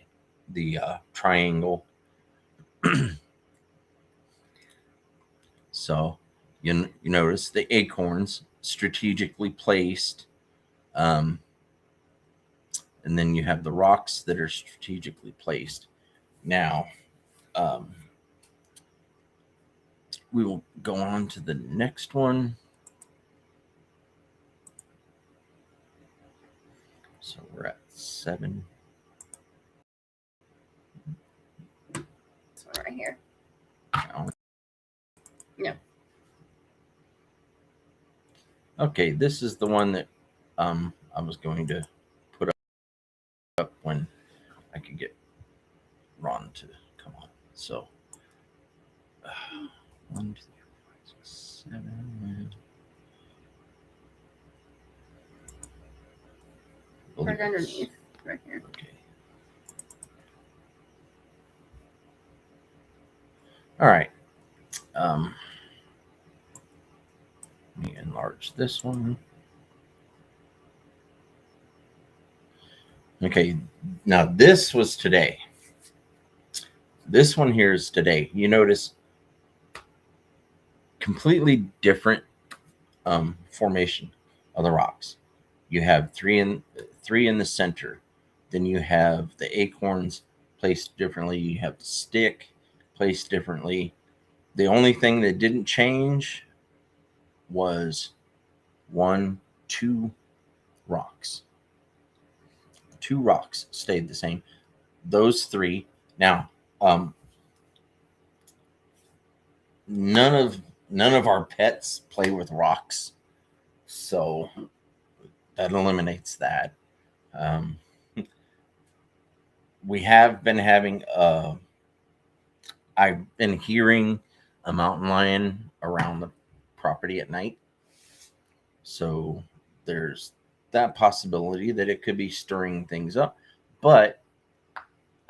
triangle. So you notice the acorns strategically placed. And then you have the rocks that are strategically placed. Now, we will go on to the next one. So we're at 7. This one right here. Now. Yeah. Okay, this is the one that I was going to put up when I could get Ron to come on. So 1, 2, 3, 4, 5, 6, 7. Right underneath, right here. Okay. All right. Let me enlarge this one. Okay, now this was today. This one here is today. You notice completely different formation of the rocks. You have three in the center. Then you have the acorns placed differently. You have the stick placed differently. The only thing that didn't change was 1, 2 rocks. 2 rocks stayed the same. Those 3. Now, none of our pets play with rocks, so that eliminates that. We have been having I've been hearing a mountain lion around the property at night. So there's that possibility that it could be stirring things up. But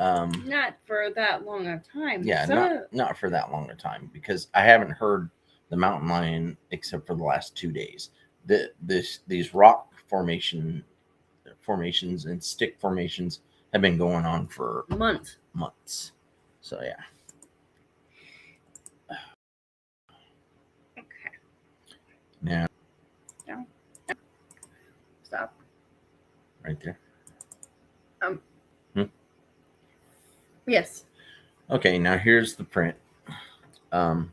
Not for that long a time. yeah, So, not for that long a time, because I haven't heard the mountain lion except for the last 2 days. These rock formations and stick formations have been going on for months. So yeah. Okay. Now Stop. right there. Yes. Okay, now here's the print. Now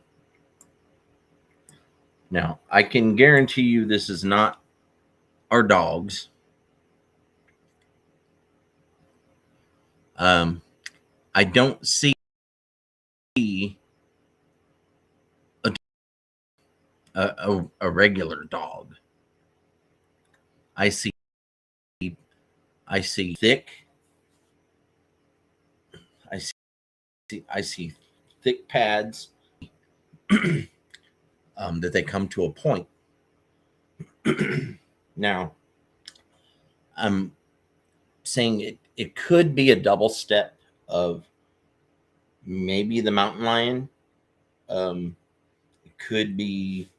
I can guarantee you this is not our dogs. I don't see a regular dog. I see thick. I see thick pads that they come to a point. Now, I'm saying it could be a double step of maybe the mountain lion. It could be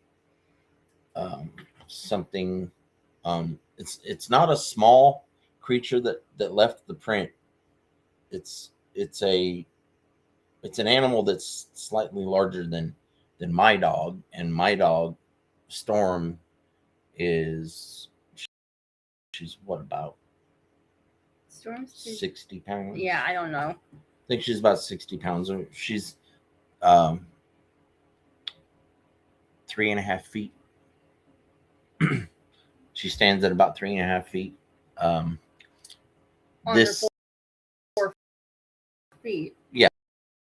something. It's not a small creature that left the print. It's an animal that's slightly larger than my dog, and my dog Storm is she's what, about Storm's 60 pounds? Yeah, I don't know. I think she's about 60 pounds. She's 3.5 feet. She stands at about 3.5 feet. On This her 4 feet. Yeah,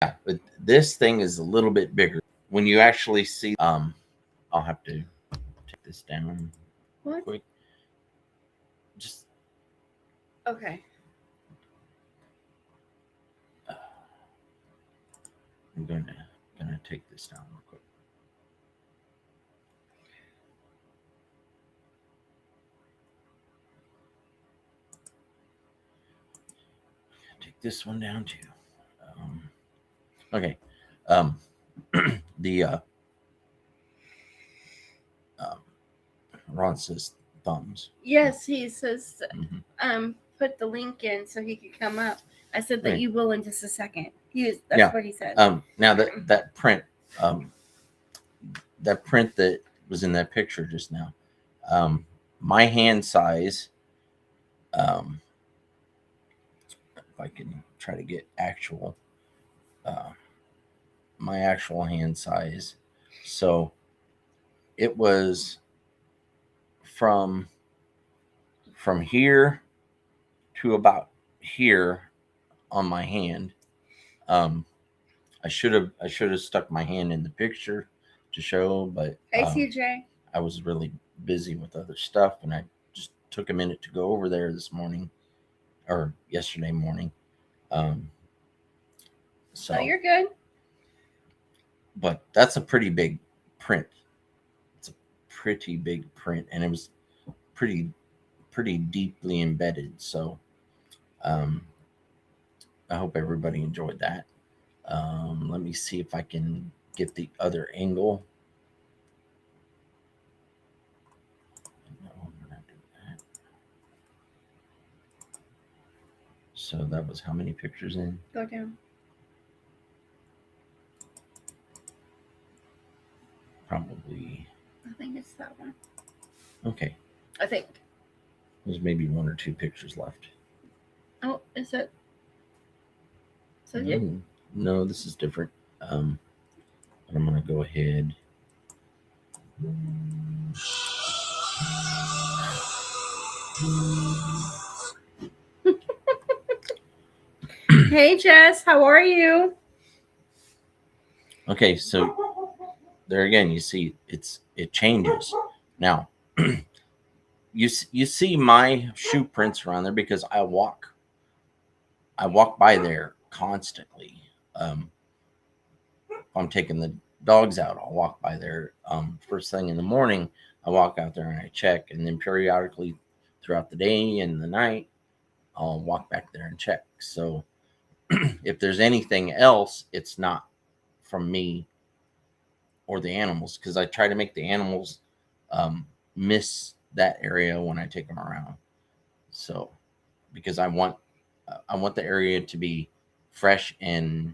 but this thing is a little bit bigger. When you actually see, I'll have to take this down quick. Just Okay. I'm gonna take this down real quick. Take this one down too. Okay. The Ron says thumbs. Yes, he says Mhm. put the link in so he could come up. I said that Right. you will in just a second. That's Yeah. what he said. Now that print, that was in that picture just now, my hand size, if I can try to get actual, my actual hand size. So it was from here to about here on my hand. I should have stuck my hand in the picture to show, but Hey, CJ. I was really busy with other stuff, and I just took a minute to go over there this morning or yesterday morning. So Oh, you're good. But that's a pretty big print. It's a pretty big print, and it was pretty deeply embedded. So I hope everybody enjoyed that. Let me see if I can get the other angle. No, I'm not doing that. So that was how many pictures in? Go down. Probably. I think it's that one. Okay. I think. There's maybe 1 or 2 pictures left. Oh, is it? So No, this is different. But I'm gonna go ahead. Hey, Jess, how are you? Okay, so there again, you see it changes. Now, you see my shoe prints around there because I walk by there constantly. I'm taking the dogs out, I'll walk by there. First thing in the morning, I walk out there and I check, and then periodically throughout the day and the night, I'll walk back there and check. So if there's anything else, it's not from me or the animals, because I try to make the animals miss that area when I take them around. So because I want the area to be fresh and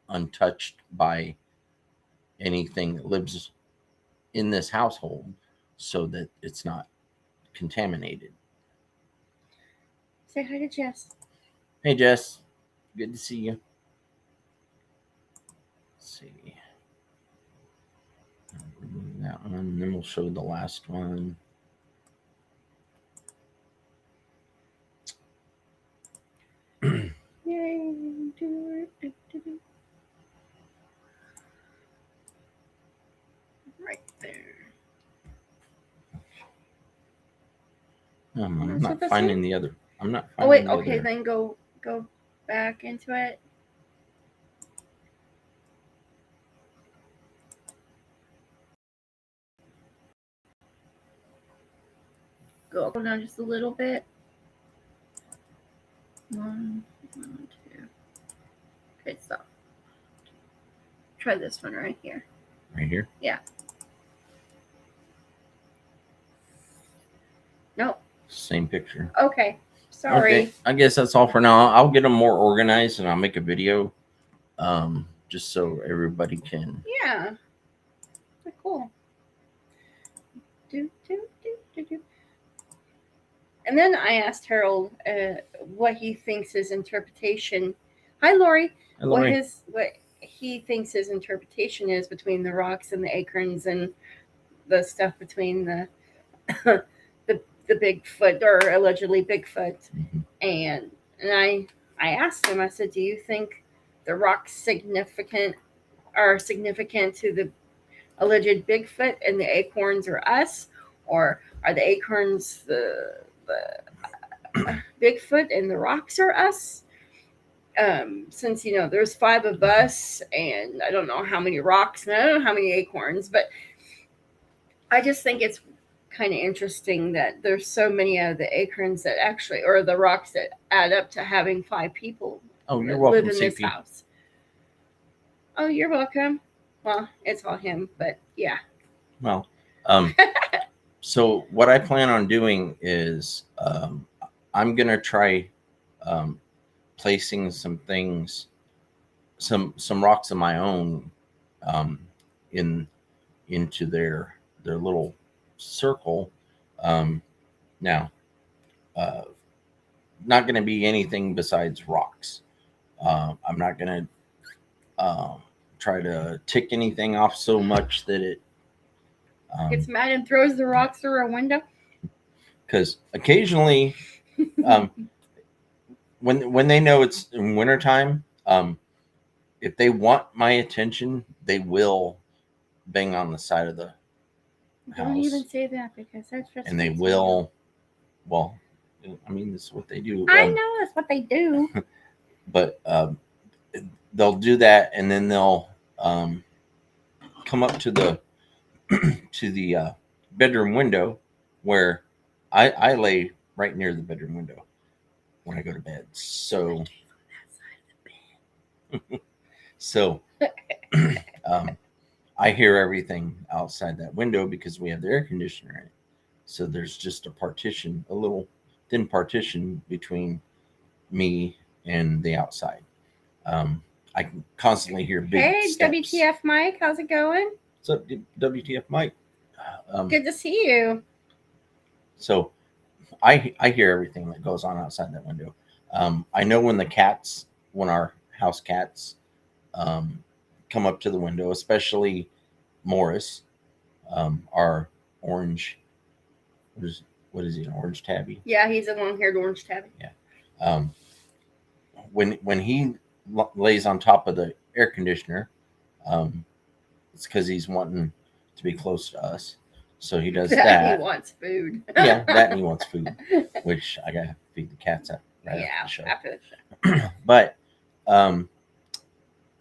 untouched by anything that lives in this household, so that it's not contaminated. Say hi to Jess. Hey Jess, good to see you. Let's see. Remove that one, and then we'll show the last one. Yay. Right there. I'm Is it not this finding one? the other. I'm not Oh finding wait, the okay, other. then go back into it. Go down just a little bit. One, two. Okay, stop. Try this one right here. Right here? Yeah. Nope. Same picture. Okay. Sorry. Okay, I guess that's all for now. I'll get them more organized and I'll make a video, just so everybody can. Yeah. They're cool. Do. And then I asked Harold what he thinks his interpretation. Hi, Lori. Hello, Ray. What he thinks his interpretation is between the rocks and the acorns and the stuff between the the Bigfoot, or allegedly Bigfoot. Mhm. And I asked him. I said, "Do you think the rocks are significant to the alleged Bigfoot, and the acorns are us, or are the acorns the Bigfoot and the rocks are us?" Since there's 5 of us, and I don't know how many rocks, and I don't know how many acorns, but I just think it's kind of interesting that there's so many of the acorns that actually, or the rocks that add up to having 5 people Oh, you're that welcome, live in this CP. house. Oh, you're welcome. Well, it's all him, but yeah. Well, so what I plan on doing is I'm gonna try placing some things, some rocks of my own, into their little circle. Now, not going to be anything besides rocks. I'm not going to try to tick anything off so much that it Gets mad and throws the rocks through a window. Because occasionally, when they know it's in wintertime, if they want my attention, they will bang on the side of the house. Don't even say that, because that's just. And they will. Well, I mean, this is what they do. I know that's what they do. But they'll do that, and then they'll come up to the bedroom window, where I lay right near the bedroom window when I go to bed. So, I hear everything outside that window because we have the air conditioner in it. So there's just a partition, a little thin partition between me and the outside. I can constantly hear big Hey, steps. WTF Mike, how's it going? What's up, WTF Mike? Good to see you. So I hear everything that goes on outside that window. I know when our house cats come up to the window, especially Morris, our orange. What is he? An orange tabby? Yeah, he's a long-haired orange tabby. Yeah. When he lays on top of the air conditioner, it's because he's wanting to be close to us. So he does that. He wants food. Yeah, that, and he wants food, which I gotta feed the cats after the show. After the show. But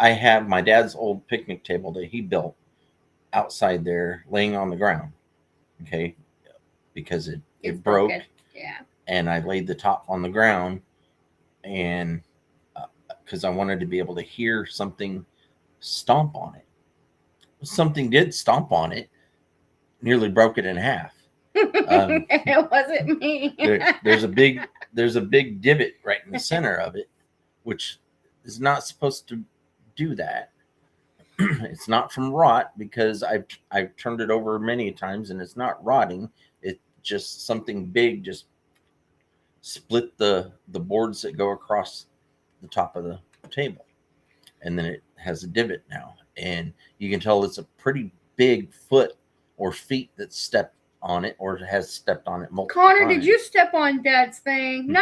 I have my dad's old picnic table that he built outside there, laying on the ground. Okay, because It's it broke, broken. Yeah. and I laid the top on the ground, and because I wanted to be able to hear something stomp on it. Something did stomp on it, nearly broke it in half. It wasn't me. There's a big divot right in the center of it, which is not supposed to do that. It's not from rot, because I've turned it over many times and it's not rotting. It just something big just split the boards that go across the top of the table, and then it has a divot now, and you can tell it's a pretty big foot or feet that stepped on it or has stepped on it multiple Connor, times. did you step on Dad's thing?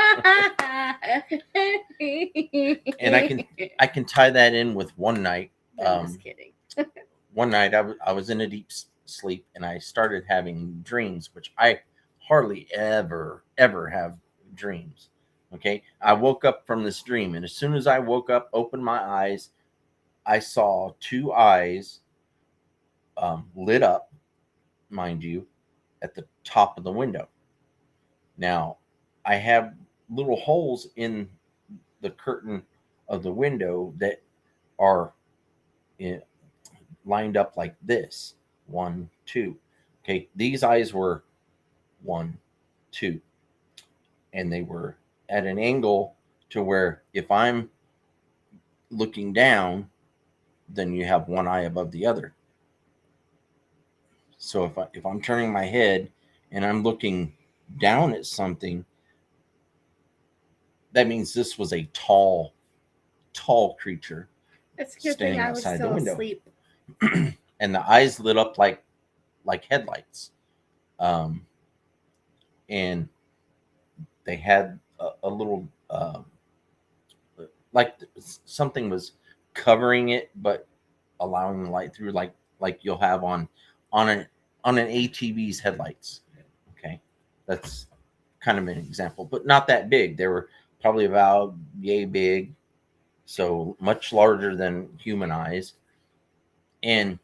And I can tie that in with one night. I'm just kidding. One night I was in a deep sleep, and I started having dreams, which I hardly ever have dreams. Okay, I woke up from this dream, and as soon as I woke up, opened my eyes, I saw two eyes lit up, mind you, at the top of the window. Now, I have little holes in the curtain of the window that are lined up like this. 1, 2. Okay, these eyes were 1, 2, and they were at an angle to where if I'm looking down, then you have one eye above the other. So if I'm turning my head and I'm looking down at something, that means this was a tall creature It's a good standing thing I was outside the still window. asleep. And the eyes lit up like headlights, and they had a little like something was covering it but allowing the light through, like you'll have on an ATV's headlights. Okay, that's kind of an example, but not that big. They were probably about yay big, so much larger than human eyes. And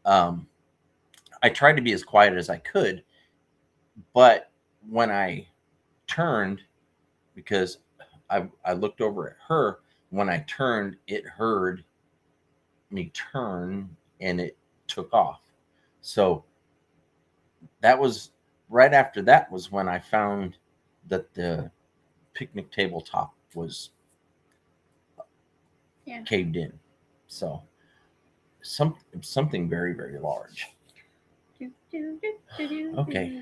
I tried to be as quiet as I could, but when I turned, because I looked over at her, when I turned, it heard me turn and it took off. So that was right after that was when I found that the picnic tabletop was caved in. So something very, very large. Okay.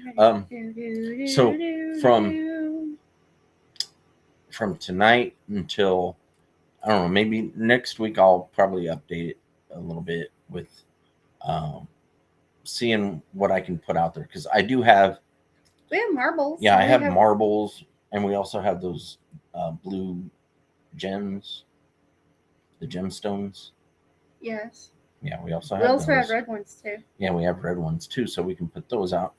So from tonight until, I don't know, maybe next week I'll probably update it a little bit with seeing what I can put out there, because I do have. We have marbles. Yeah, I have marbles, and we also have those blue gems, the gemstones. Yes. Yeah, we also have. We also those. have red ones too. Yeah, we have red ones too, so we can put those out.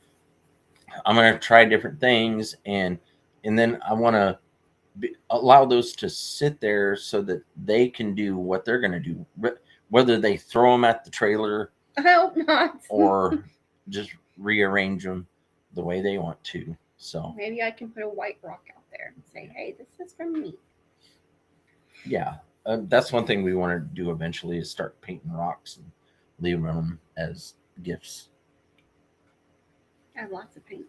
I'm gonna try different things, and then I want to allow those to sit there so that they can do what they're gonna do, whether they throw them at the trailer. I hope not. Or just rearrange them the way they want to. So maybe I can put a white rock out there and say, "Hey, this is from me." Yeah, that's one thing we want to do eventually, is start painting rocks and leaving them as gifts. I have lots of paint.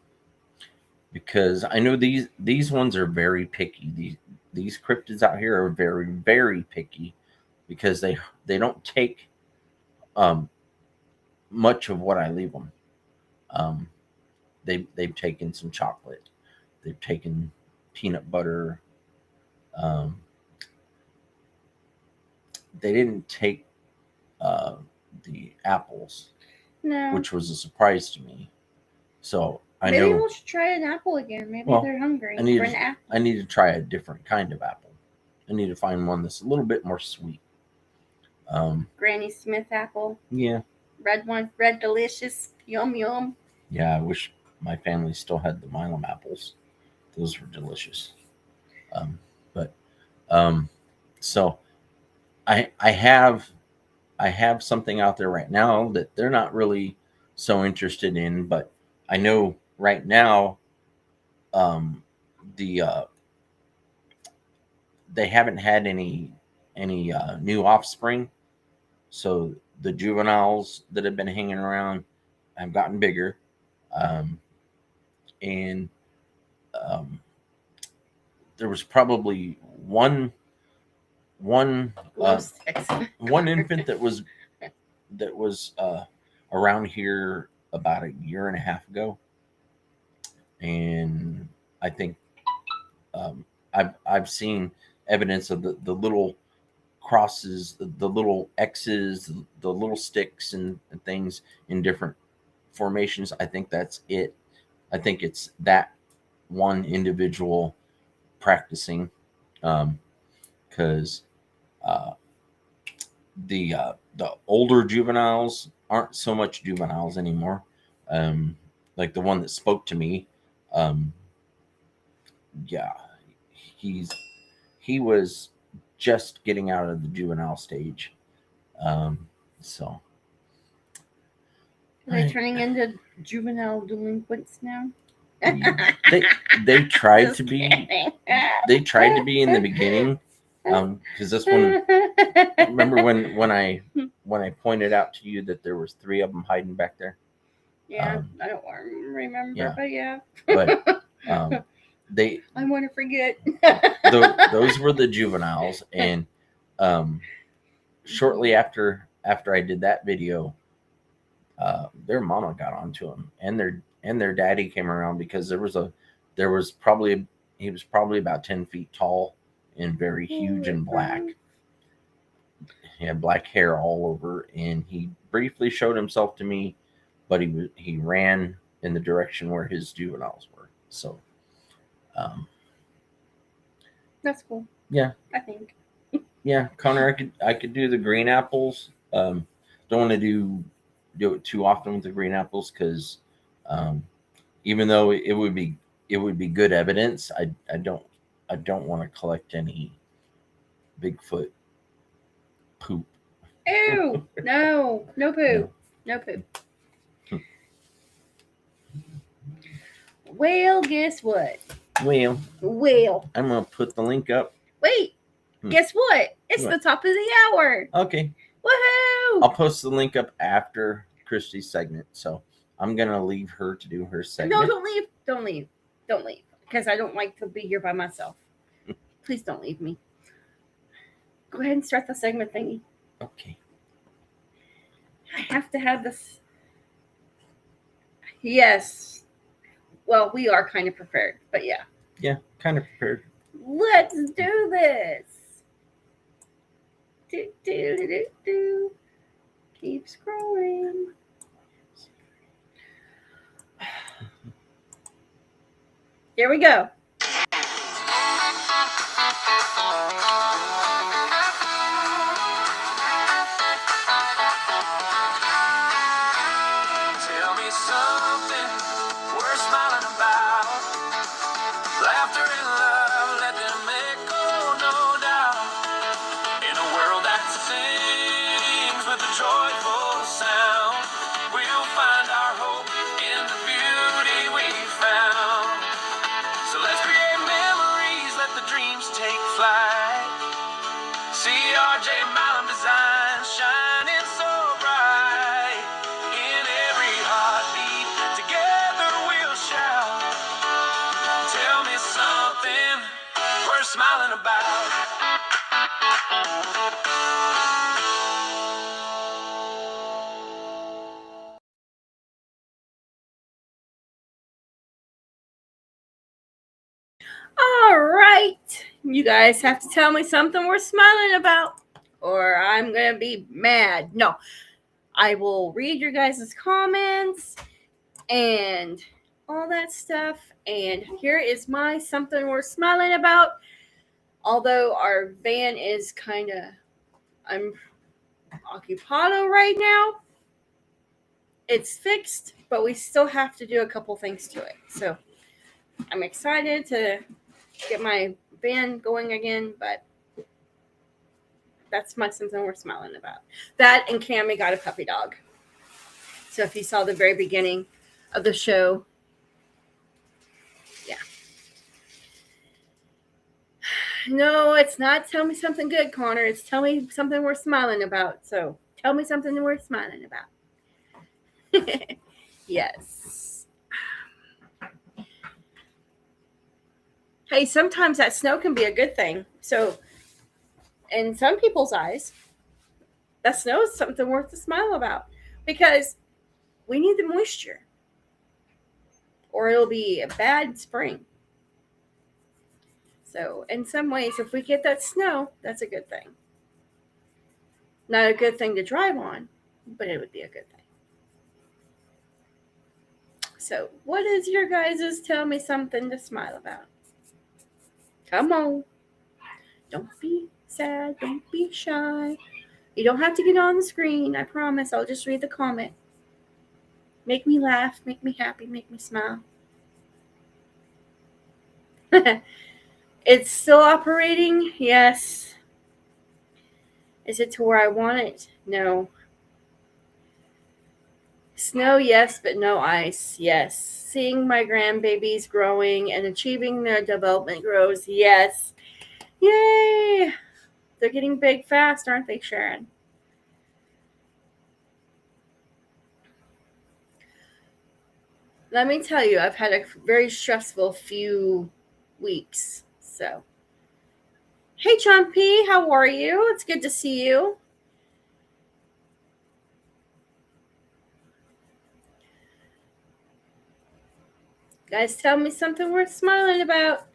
Because I know these ones are very picky. These cryptids out here are very, very picky, because they don't take much of what I leave them. They've taken some chocolate, they've taken peanut butter. They didn't take the apples, No. which was a surprise to me. So maybe we'll try an apple again. Maybe they're hungry for an apple. I need to try a different kind of apple. I need to find one that's a little bit more sweet. Granny Smith apple. Yeah. Red one, red delicious, yum yum. Yeah, I wish my family still had the Milam apples. Those were delicious. So I have something out there right now that they're not really so interested in, but I know right now the they haven't had any new offspring, so the juveniles that have been hanging around have gotten bigger, um, and um, there was probably one Glow sticks. one infant that was around here about a year and a half ago, and I think I've seen evidence of the little crosses, the little X's, the little sticks and things in different formations. I think that's it. I think it's that one individual practicing, because the older juveniles aren't so much juveniles anymore. Like the one that spoke to me, um, yeah, he's he was just getting out of the juvenile stage. So Are they turning into juvenile delinquents now? they tried to be in the beginning, because this one, remember when I pointed out to you that there was 3 of them hiding back there. Yeah, I don't remember, yeah. but yeah. But they I want to forget. those were the juveniles, and shortly after I did that video, their mama got onto him, and their daddy came around, because he was probably about 10 feet tall and very huge and black. He had black hair all over, and he briefly showed himself to me, but he ran in the direction where his juveniles were. So That's cool. Yeah, I think. Yeah, Connor, I could do the green apples. Don't want to do it too often with the green apples, because even though it would be good evidence, I don't want to collect any Bigfoot poop. Ew! No poo. No poo. Well, guess what? Well, I'm gonna put the link up. Wait. Guess what? It's What? the top of the hour. Okay. Woohoo! I'll post the link up after Christy's segment, so I'm gonna leave her to do her segment. No, don't leave, because I don't like to be here by myself. Please don't leave me. Go ahead and start the segment thingy. Okay. I have to have this. Yes. Well, we are kind of prepared, but yeah. Yeah, kind of prepared. Let's do this. Do. Keep scrolling. Here we go. Tell me something worth smiling about. Laughter and love, let them echo, no doubt. In a world that sings with a joyful sound, we'll find our hope in the beauty we found. So let's create memories, let the dreams take flight. See RJ Mountain Design shining so bright. In every heartbeat, together we'll shout. Tell me something worth smiling about. All right. You guys have to tell me something worth smiling about, or I'm going to be mad. No. I will read your guys' comments and all that stuff. And here is my something worth smiling about. Although our van is kind of, I'm occupado right now. It's fixed, but we still have to do a couple things to it. So I'm excited to get my van going again, but That's something worth smiling about. That and Cammy got a puppy dog. So if you saw the very beginning of the show, yeah. No, it's not tell me something good, Connor. It's tell me something worth smiling about. So tell me something worth smiling about. Yes. Hey, sometimes that snow can be a good thing. So in some people's eyes, that snow is something worth to smile about because we need the moisture or it'll be a bad spring. So in some ways, if we get that snow, that's a good thing. Not a good thing to drive on, but it would be a good thing. So what is your guys' tell me something to smile about? Come on. Don't be sad. Don't be shy. You don't have to get on the screen. I promise. I'll just read the comment. Make me laugh. Make me happy. Make me smile. It's still operating? Yes. Is it to where I want it? No. Snow, yes, but no ice. Yes. Seeing my grandbabies growing and achieving their development grows. Yes. Yay. They're getting big fast, aren't they, Sharon? Let me tell you, I've had a very stressful few weeks. So, hey, John P., how are you? It's good to see you. Guys, tell me something worth smiling about.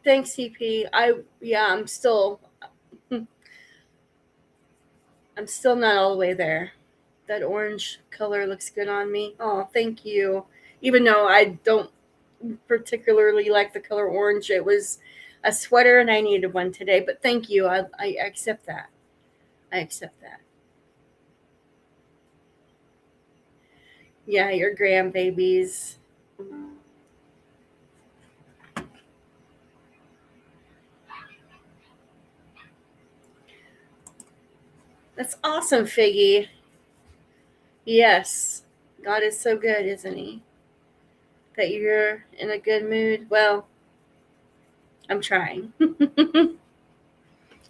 Thanks, CP. I'm still not all the way there. That orange color looks good on me. Oh, thank you. Even though I don't particularly like the color orange, it was a sweater and I needed one today. But thank you. I accept that. I accept that. Yeah, your grandbabies. That's awesome, Figgy. Yes. God is so good, isn't he? That you're in a good mood. Well, I'm trying.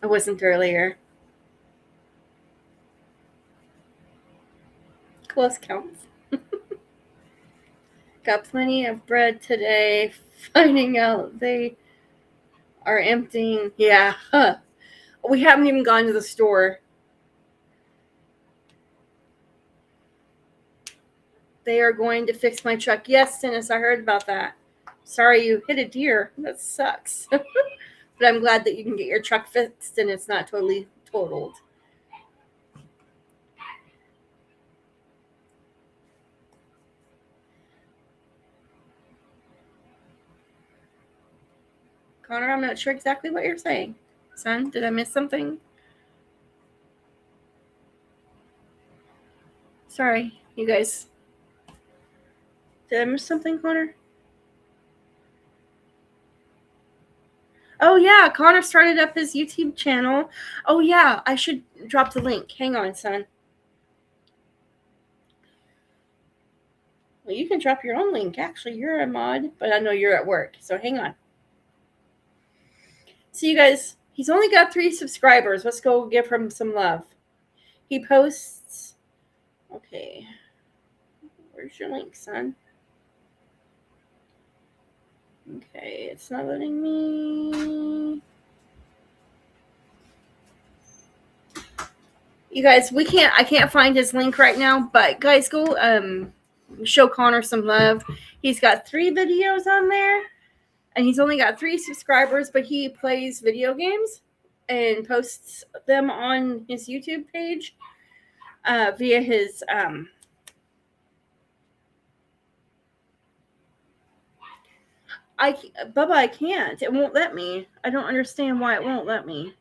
I wasn't earlier. Close counts. Got plenty of bread today. Finding out they are emptying. Yeah. Huh. We haven't even gone to the store. They are going to fix my truck. Yes, Dennis, I heard about that. Sorry you hit a deer. That sucks. But I'm glad that you can get your truck fixed and it's not totally totaled. Connor, I'm not sure exactly what you're saying. Son, did I miss something? Sorry, you guys. Did I miss something, Connor? Oh, yeah, Connor started up his YouTube channel. Oh, yeah, I should drop the link. Hang on, son. Well, you can drop your own link. Actually, you're a mod, but I know you're at work, so hang on. So, you guys, he's only got 3 subscribers. Let's go give him some love. He posts... Okay. Where's your link, son? Okay, it's not letting me... You guys, I can't find his link right now, but guys, go show Connor some love. He's got 3 videos on there, and he's only got 3 subscribers, but he plays video games and posts them on his YouTube page via his Bubba, I can't. It won't let me. I don't understand why it won't let me.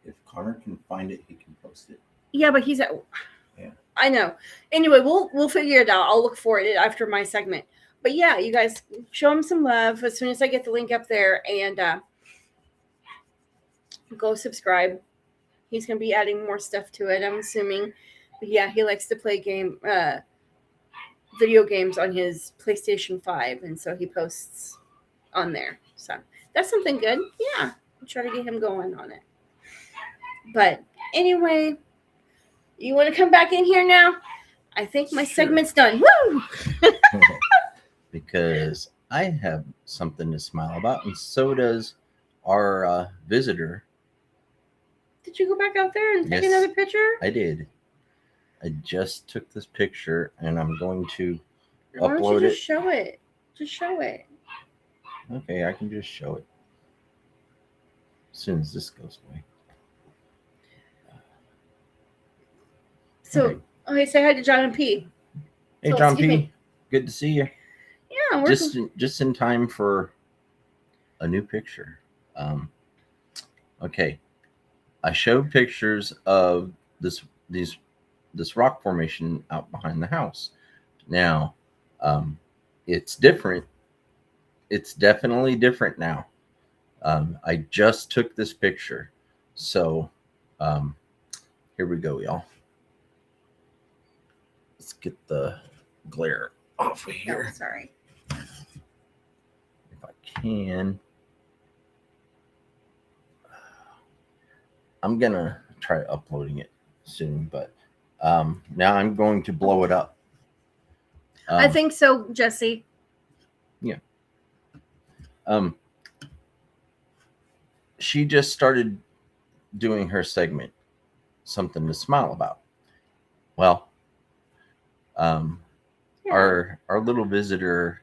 If Connor can find it, he can post it. Yeah, but he's at... Yeah. I know. Anyway, we'll figure it out. I'll look for it after my segment. But yeah, you guys show him some love as soon as I get the link up there, and go subscribe. He's gonna be adding more stuff to it, I'm assuming. But yeah, he likes to play video games on his PlayStation 5, and so he posts on there. So that's something good. Yeah, I'll try to get him going on it. But anyway, you want to come back in here now? I think my segment's done. Woo! Because I have something to smile about, and so does our visitor. Did you go back out there and take Yes. another picture? I did. I just took this picture, and I'm going to Why don't upload you it. just show it? Just show it. Okay, I can just show it as soon as this goes away. So, okay, say hi to John and P. Hey, So, John excuse P. me. Good to see you. Yeah, we're Just in time for a new picture. Okay, I showed pictures of this rock formation out behind the house. Now, it's different. It's definitely different now. I just took this picture, so here we go, y'all. Let's get the glare off of here. Oh, sorry. If I can. I'm gonna try uploading it soon, but now I'm going to blow it up. I think so, Jesse. She just started doing her segment, something to smile about. Well, Yeah. our little visitor,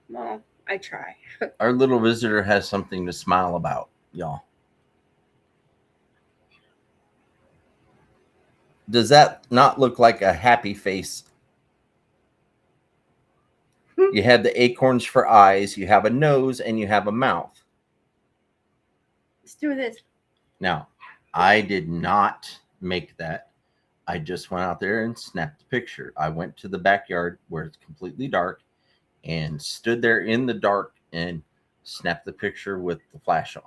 Well, I try. our little visitor has something to smile about, y'all. Does that not look like a happy face? You have the acorns for eyes, you have a nose, and you have a mouth. Let's do this. Now, I did not make that. I just went out there and snapped the picture. I went to the backyard where it's completely dark and stood there in the dark and snapped the picture with the flash on.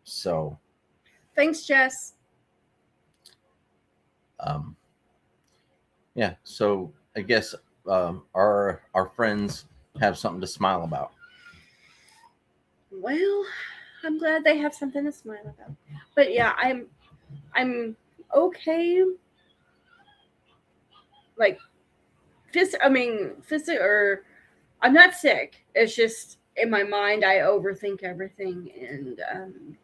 So, Thanks, Jess. yeah. So I guess our friends have something to smile about. Well, I'm glad they have something to smile about. But yeah, I'm okay. Like or I'm not sick. It's just in my mind I overthink everything, and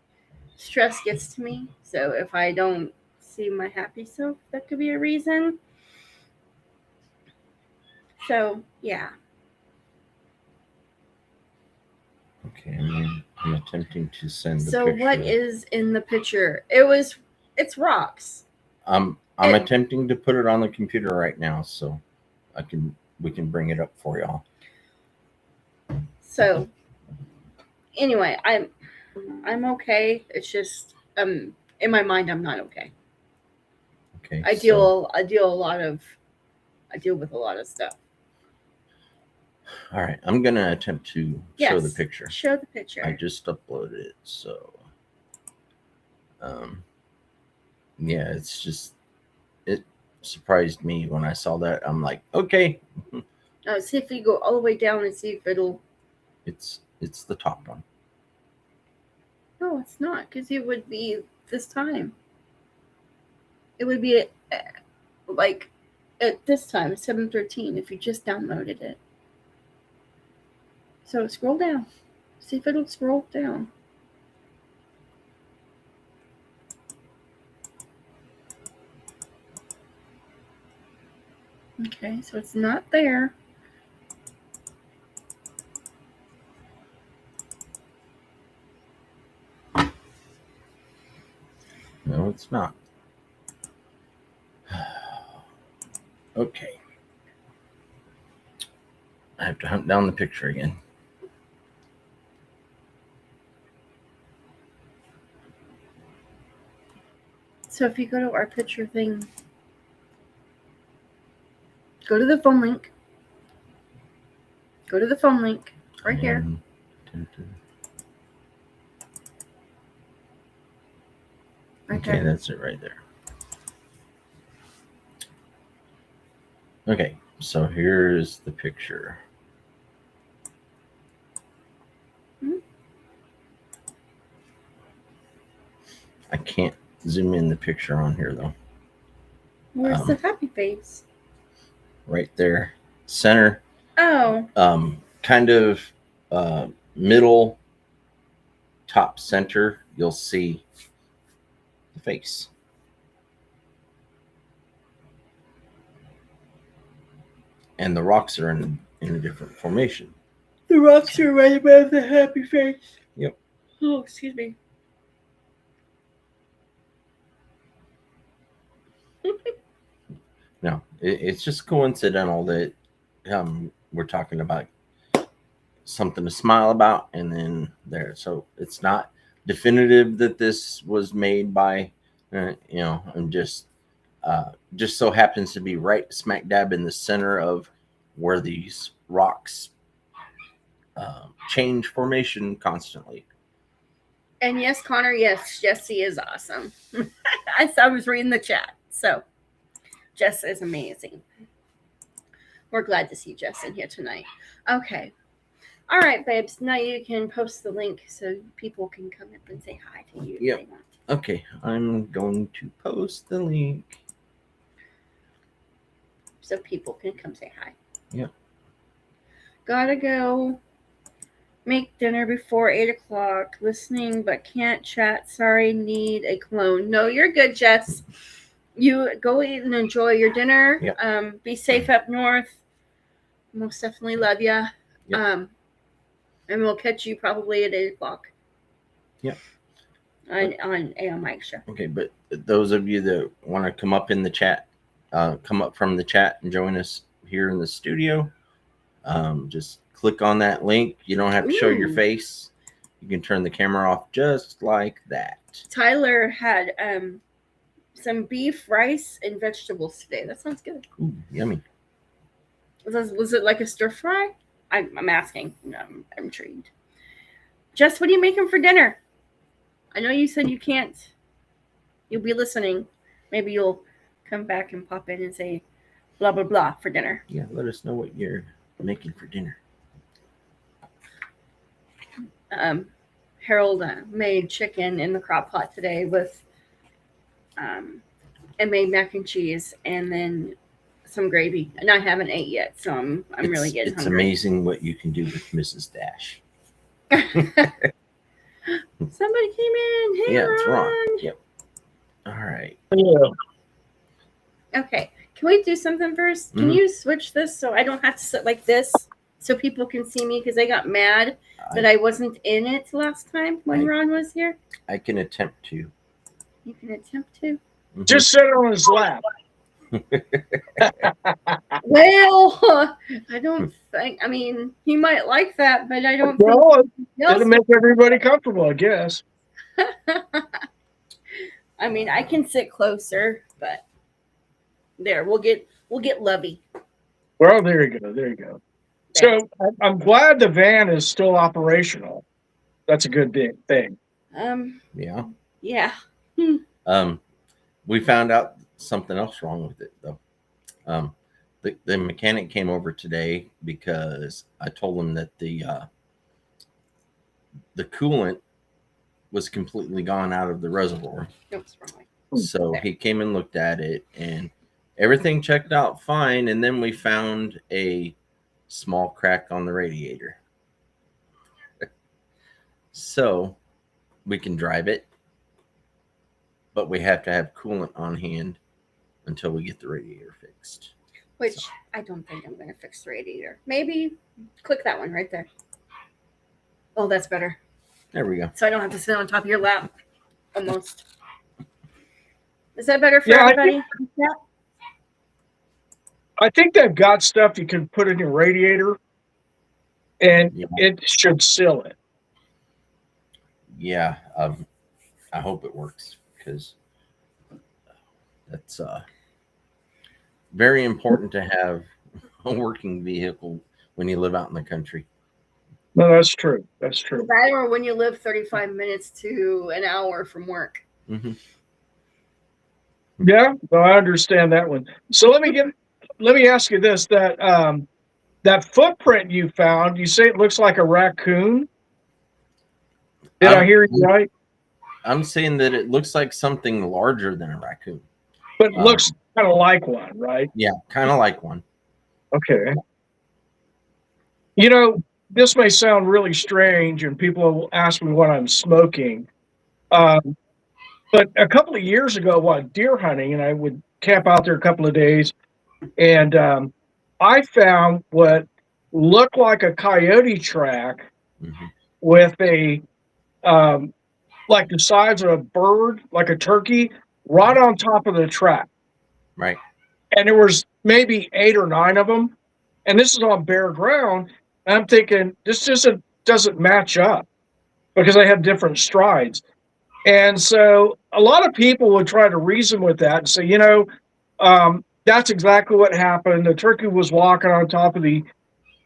stress gets to me. So if I don't see my happy self, that could be a reason. So yeah. Okay, I'm attempting to send the So picture. what is in the picture? It's rocks. I'm attempting to put it on the computer right now, so we can bring it up for y'all. So anyway, I'm okay. It's just in my mind I'm not okay. Okay. I deal with a lot of stuff. All right, I'm gonna attempt to show the picture. Show the picture. I just uploaded it, so yeah, it's just it surprised me when I saw that. I'm like, okay, See if you go all the way down and see if it'll. it's the top one. No, it's not, because it would be this time. It would be like at this time, 7:13, if you just downloaded it. So scroll down. See if it'll scroll down. Okay, so it's not there. No, it's not. Okay. I have to hunt down the picture again. So if you go to our picture thing, Go to the phone link. Go to the phone link. Right here. Right Okay, there. that's it right there. Okay, so here's the picture. I can't zoom in the picture on here though. Where's the happy face? Right there, center. Oh. Kind of middle, top center. You'll see the face. And the rocks are in a different formation. The rocks are right above the happy face. Yep. Oh, excuse me. No, it's just coincidental that we're talking about something to smile about, and then there. So it's not definitive that this was made by, and just so happens to be right smack dab in the center of where these rocks change formation constantly. And yes, Connor, yes, Jesse is awesome. I was reading the chat. So, Jess is amazing. We're glad to see Jess in here tonight. Okay. All right, babes. Now you can post the link so people can come up and say hi to you Yep. if they want. Okay, I'm going to post the link. So people can come say hi. Yep. Gotta go make dinner before 8 o'clock. Listening but can't chat. Sorry, need a clone. No, you're good, Jess. You go eat and enjoy your dinner. Yep. Be safe up north. Most definitely love you. Yep. And we'll catch you probably at 8 o'clock. Yep. On AM Mike Show. Okay, but those of you that want to come up in the chat, come up from the chat and join us here in the studio. Just click on that link. You don't have to show your face. You can turn the camera off just like that. Tyler had some beef, rice, and vegetables today. That sounds good. Ooh, yummy. Was it like a stir fry? I'm asking. I'm intrigued. Jess, what are you making for dinner? I know you said you can't. You'll be listening. Maybe you'll come back and pop in and say blah, blah, blah for dinner. Yeah, let us know what you're making for dinner. Harold made chicken in the crock pot today with and made mac and cheese and then some gravy. And I haven't ate yet, so I'm really getting It's hungry. amazing what you can do with Mrs. Dash. Somebody came in. Hey, Yeah, it's Ron. Ron. Yep. All right. Okay. Can we do something first? Can you switch this so I don't have to sit like this so people can see me? Because I got mad that I wasn't in it last time when Ron was here. I can attempt to. You can attempt to. Just sit on his lap. Well, I don't think. I mean, he might like that, but I don't Well, think. it'll make everybody comfortable, I guess. I mean, I can sit closer, but there we'll get lovey. Well, there you go. There you go. So I'm glad the van is still operational. That's a good thing. Yeah. Yeah. We found out something else wrong with it though. The mechanic came over today because I told him that the coolant was completely gone out of the reservoir. Oops, wrong way. So he came and looked at it and everything checked out fine. And then we found a small crack on the radiator. So we can drive it, but we have to have coolant on hand until we get the radiator fixed. Which I don't think I'm going to fix the radiator. Maybe click that one right there. Oh, that's better. There we go. So I don't have to sit on top of your lap. Almost. Is that better for everybody? I think they've got stuff you can put in your radiator, and it should seal it. Yeah, I hope it works because that's very important to have a working vehicle when you live out in the country. No, that's true. That's true. That or when you live 35 minutes to an hour from work. Mm-hmm. Yeah, no, I understand that one. So let me ask you this: that footprint you found, you say it looks like a raccoon. Did I hear you right? I'm saying that it looks like something larger than a raccoon. But it looks kind of like one, right? Yeah, kind of like one. Okay. You know, this may sound really strange, and people will ask me what I'm smoking. Um, but a couple of years ago, deer hunting, and I would camp out there a couple of days, and I found what looked like a coyote track Mm-hmm. with a like the size of a bird, like a turkey, right on top of the track. Right. And there was maybe 8 or 9 of them. And this is on bare ground. And I'm thinking, this just doesn't match up because they have different strides. And so a lot of people would try to reason with that and say, that's exactly what happened. The turkey was walking on top of the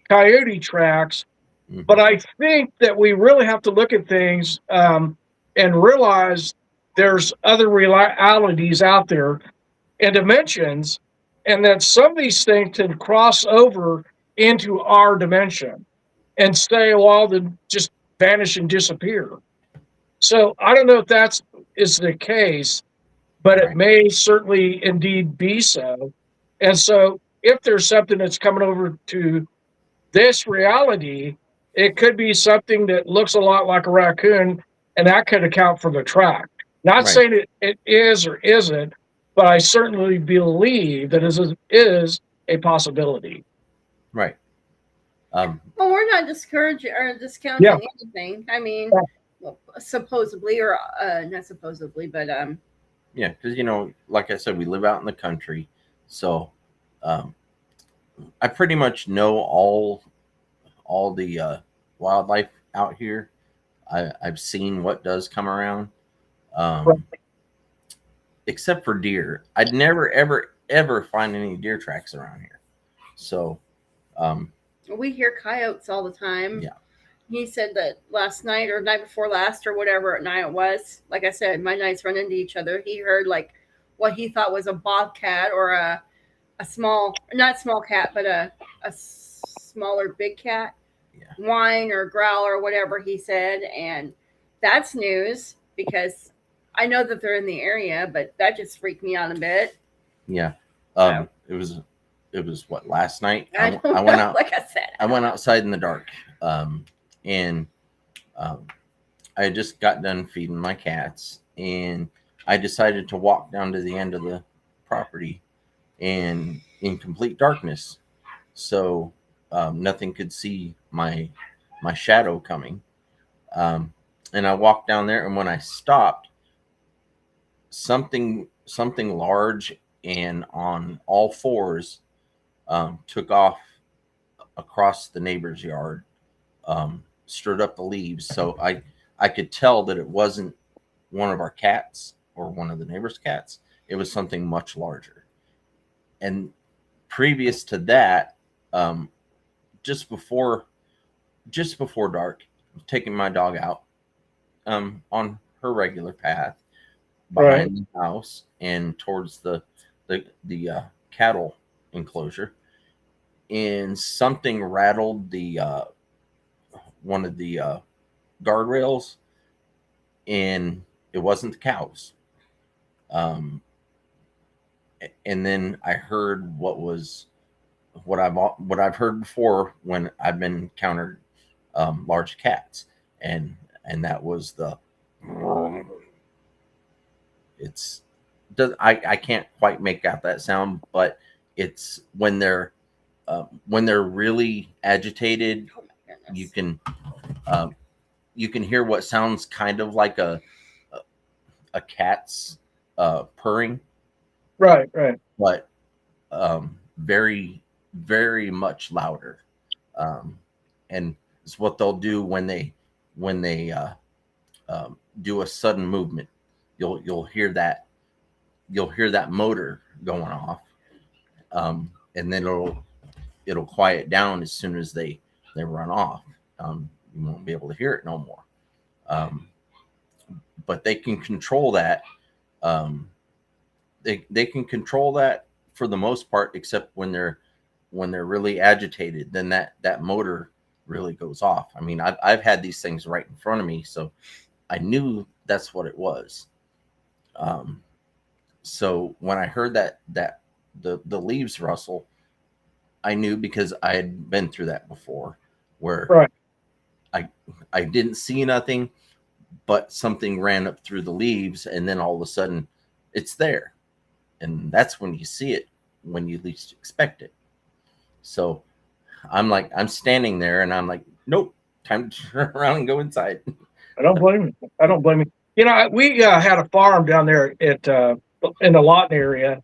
coyote tracks. Mm-hmm. But I think that we really have to look at things and realize there's other realities out there and dimensions, and that some of these things can cross over into our dimension and stay a while, then just vanish and disappear. So I don't know if that's is the case, but it Right. may certainly indeed be so. And so if there's something that's coming over to this reality, it could be something that looks a lot like a raccoon, and that could account for the track. Not Right. saying it is or isn't, but I certainly believe that it is a possibility. Right. Well, we're not discouraging or discounting Yeah. anything. I mean, Yeah. well, supposedly, or not supposedly, but Yeah, because like I said, we live out in the country, so I pretty much know all the wildlife out here. I've seen what does come around, Right. except for deer. I'd never ever find any deer tracks around here. So we hear coyotes all the time. Yeah. He said that last night or night before last or whatever night it was. Like I said, my nights run into each other. He heard like what he thought was a bobcat or a small, not small cat, but a smaller big cat, Yeah. whine or growl or whatever he said. And that's news because I know that they're in the area, but that just freaked me out a bit. yeah, So- it was what, last night? I don't went know, out. like I said. I went outside in the dark, and I just got done feeding my cats, and I decided to walk down to the end of the property, and in complete darkness, so nothing could see my shadow coming. And I walked down there, and when I stopped, something large and on all fours took off across the neighbor's yard, stirred up the leaves. So I could tell that it wasn't one of our cats or one of the neighbor's cats. It was something much larger. And previous to that, just before dark, I was taking my dog out on her regular path behind the house and towards the cattle enclosure, and something rattled the one of the guardrails, and it wasn't the cows. And then I heard what I've heard before when I've been encountered large cats, and that was I can't quite make out that sound, but it's when they're really agitated. Oh my goodness. You can hear what sounds kind of like a cat's purring, Right. but very, very much louder. And it's what they'll do when they do a sudden movement. You'll hear that motor going off, and then it'll quiet down as soon as they run off. You won't be able to hear it no more. But they can control that. They can control that for the most part, except when they're really agitated. Then that motor really goes off. I mean, I've had these things right in front of me, so I knew that's what it was. So when I heard that the leaves rustle, I knew, because I had been through that before, where Right. I didn't see nothing, but something ran up through the leaves, and then all of a sudden it's there. And that's when you see it, when you least expect it. So I'm standing there, and I'm like, nope, time to turn around and go inside. I don't blame you. I don't blame you. You know, we had a farm down there at in the Lawton area,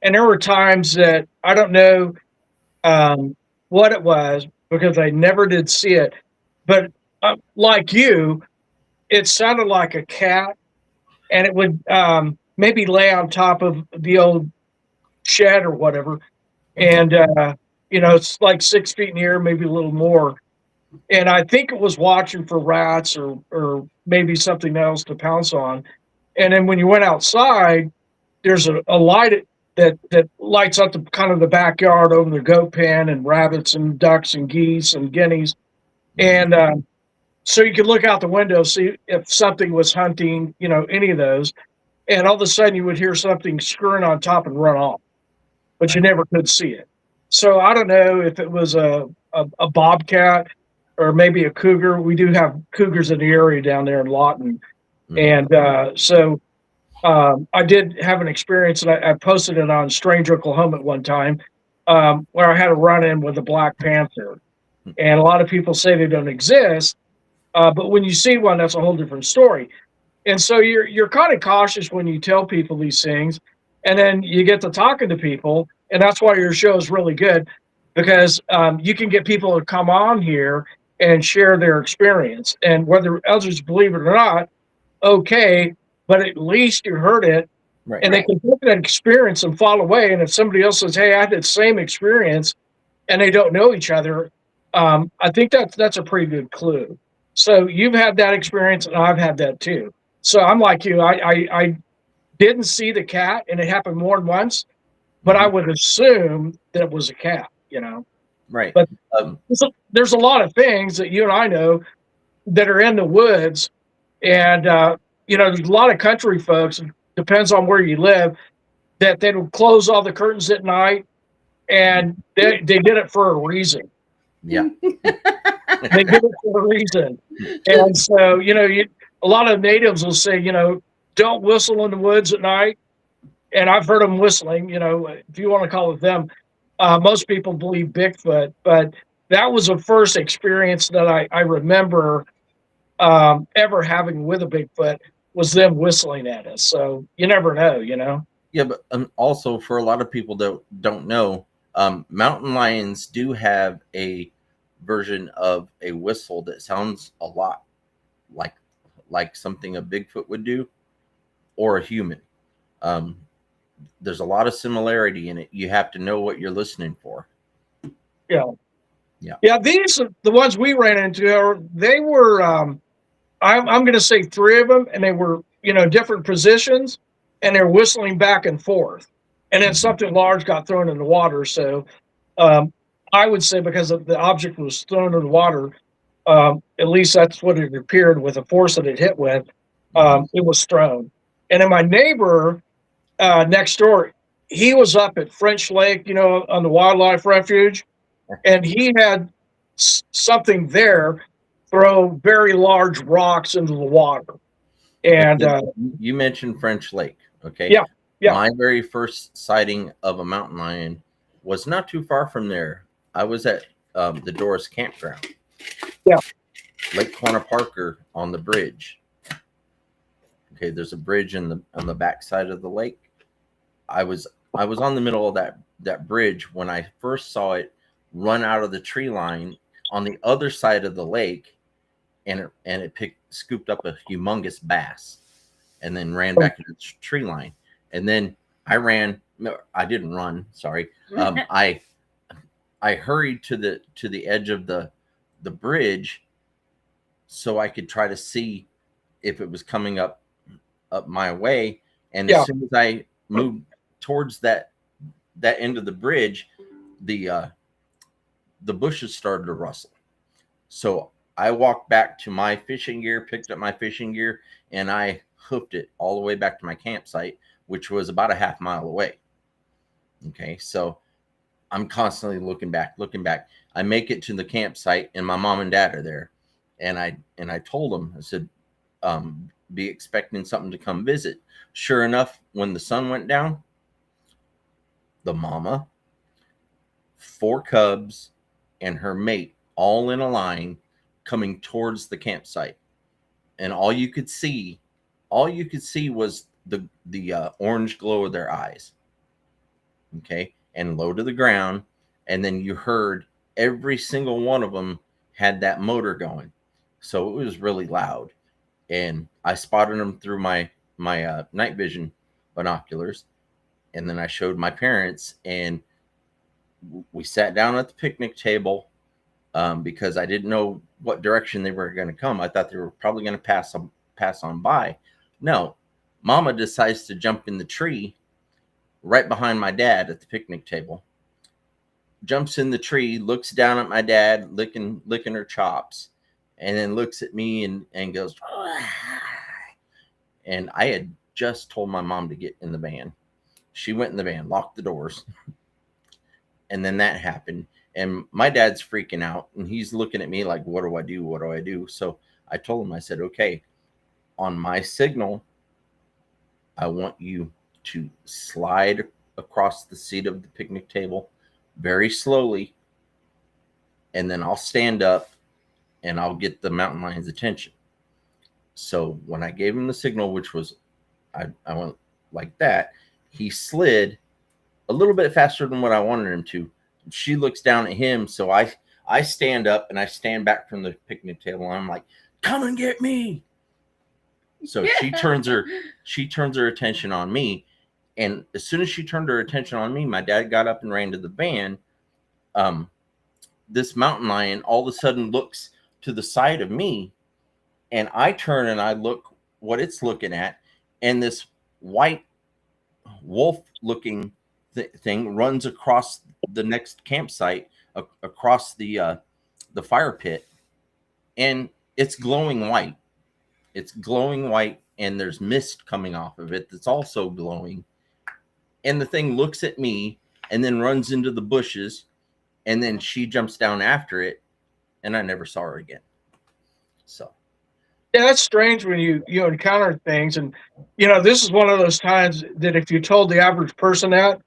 and there were times that I don't know what it was, because I never did see it, but like you, it sounded like a cat, and it would maybe lay on top of the old shed or whatever, and you know, it's like 6 feet in the air, maybe a little more. And I think it was watching for rats or maybe something else to pounce on. And then when you went outside, there's a light that lights up the kind of the backyard over the goat pen and rabbits and ducks and geese and guineas. And so you could look out the window, see if something was hunting, you know, any of those. And all of a sudden you would hear something scurrying on top and run off, but you never could see it. So I don't know if it was a bobcat or maybe a cougar. We do have cougars in the area down there in Lawton. And so I did have an experience, and I posted it on Strange Oklahoma at one time, where I had a run-in with a black panther. And a lot of people say they don't exist, but when you see one, that's a whole different story. And so you're kind of cautious when you tell people these things, and then you get to talking to people, and that's why your show is really good, because you can get people to come on here and share their experience, and whether others believe it or not, okay, but at least you heard it, Right. and they can take that experience and fall away. And if somebody else says, "Hey, I had the same experience," and they don't know each other, I think that's a pretty good clue. So you've had that experience, and I've had that too. So I'm like you. I didn't see the cat, and it happened more than once, but I would assume that it was a cat, you know. Right. But there's a lot of things that you and I know that are in the woods, and you know, there's a lot of country folks. Depends on where you live, that they would close all the curtains at night, and they did it for a reason. Yeah. They did it for a reason. And so, you know, a lot of natives will say, you know, don't whistle in the woods at night. And I've heard them whistling, you know, if you want to call it them. Most people believe Bigfoot, but that was the first experience that I remember ever having with a Bigfoot, was them whistling at us. So you never know, you know. Yeah, but also for a lot of people that don't know, mountain lions do have a version of a whistle that sounds a lot like something a Bigfoot would do, or a human. There's a lot of similarity in it. You have to know what you're listening for. Yeah. Yeah. Yeah, these the ones we ran into. They were I'm going to say 3 of them, and they were, you know, different positions, and they're whistling back and forth. And then something large got thrown in the water. So I would say, because the object was thrown in the water, at least that's what it appeared with the force that it hit with. It was thrown. And then my neighbor next door, he was up at French Lake, you know, on the wildlife refuge, and he had something there throw very large rocks into the water. And you mentioned French Lake, okay? Yeah, yeah. My very first sighting of a mountain lion was not too far from there. I was at the Doris Campground. Yeah. Lake Quanah-Parker on the bridge. Okay, there's a bridge on the back side of the lake. I was on the middle of that bridge when I first saw it run out of the tree line on the other side of the lake, and it scooped up a humongous bass, and then ran back to the tree line. And then I didn't run. Sorry, I I hurried to the edge of the bridge so I could try to see if it was coming up my way. And as Yeah. soon as I moved towards that end of the bridge, the bushes started to rustle. So I walked back to my fishing gear, picked up my fishing gear, and I hooked it all the way back to my campsite, which was about a half mile away. Okay, so I'm constantly looking back. I make it to the campsite, and my mom and dad are there, and I told them, I said, be expecting something to come visit. Sure enough, when the sun went down, the mama, 4 cubs, and her mate all in a line coming towards the campsite, and all you could see was the orange glow of their eyes. Okay, and low to the ground, and then you heard every single one of them had that motor going, so it was really loud. And I spotted them through my night vision binoculars, and then I showed my parents, and we sat down at the picnic table, because I didn't know what direction they were going to come. I thought they were probably going to pass on by. No, Mama decides to jump in the tree right behind my dad at the picnic table. Jumps in the tree, looks down at my dad, licking her chops, and then looks at me and goes, and I had just told my mom to get in the van. She went in the van, locked the doors, and then that happened. And my dad's freaking out, and he's looking at me like, what do I do? What do I do? So I told him, I said, okay, on my signal, I want you to slide across the seat of the picnic table very slowly, and then I'll stand up and I'll get the mountain lion's attention. So when I gave him the signal, which was I went like that, he slid a little bit faster than what I wanted him to. She looks down at him, so I stand up and I stand back from the picnic table, and I'm like, come and get me. So she turns her attention on me, and as soon as she turned her attention on me, my dad got up and ran to the van. This mountain lion all of a sudden looks to the side of me, and I turn and I look what it's looking at, and this white wolf looking thing runs across the next campsite, across the fire pit, and it's glowing white. It's glowing white, and there's mist coming off of it that's also glowing. And the thing looks at me and then runs into the bushes, and then she jumps down after it, and I never saw her again. So yeah, that's strange when you encounter things, and this is one of those times that if you told the average person that,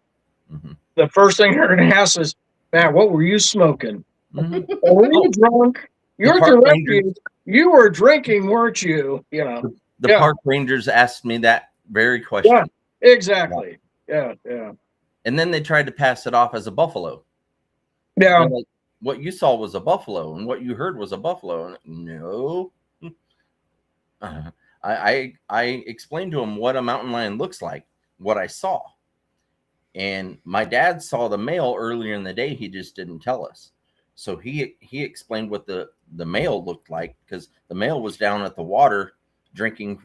the first thing they're going to ask is, "Man, what were you smoking? Were you drunk? You're the refuge. You were drinking, weren't you?" The park rangers asked me that very question. Yeah, exactly. Yeah. And then they tried to pass it off as a buffalo. Yeah. Like, what you saw was a buffalo, and what you heard was a buffalo. No. I explained to him what a mountain lion looks like, what I saw. And my dad saw the male earlier in the day. He just didn't tell us. So he explained what the male looked like, because the male was down at the water drinking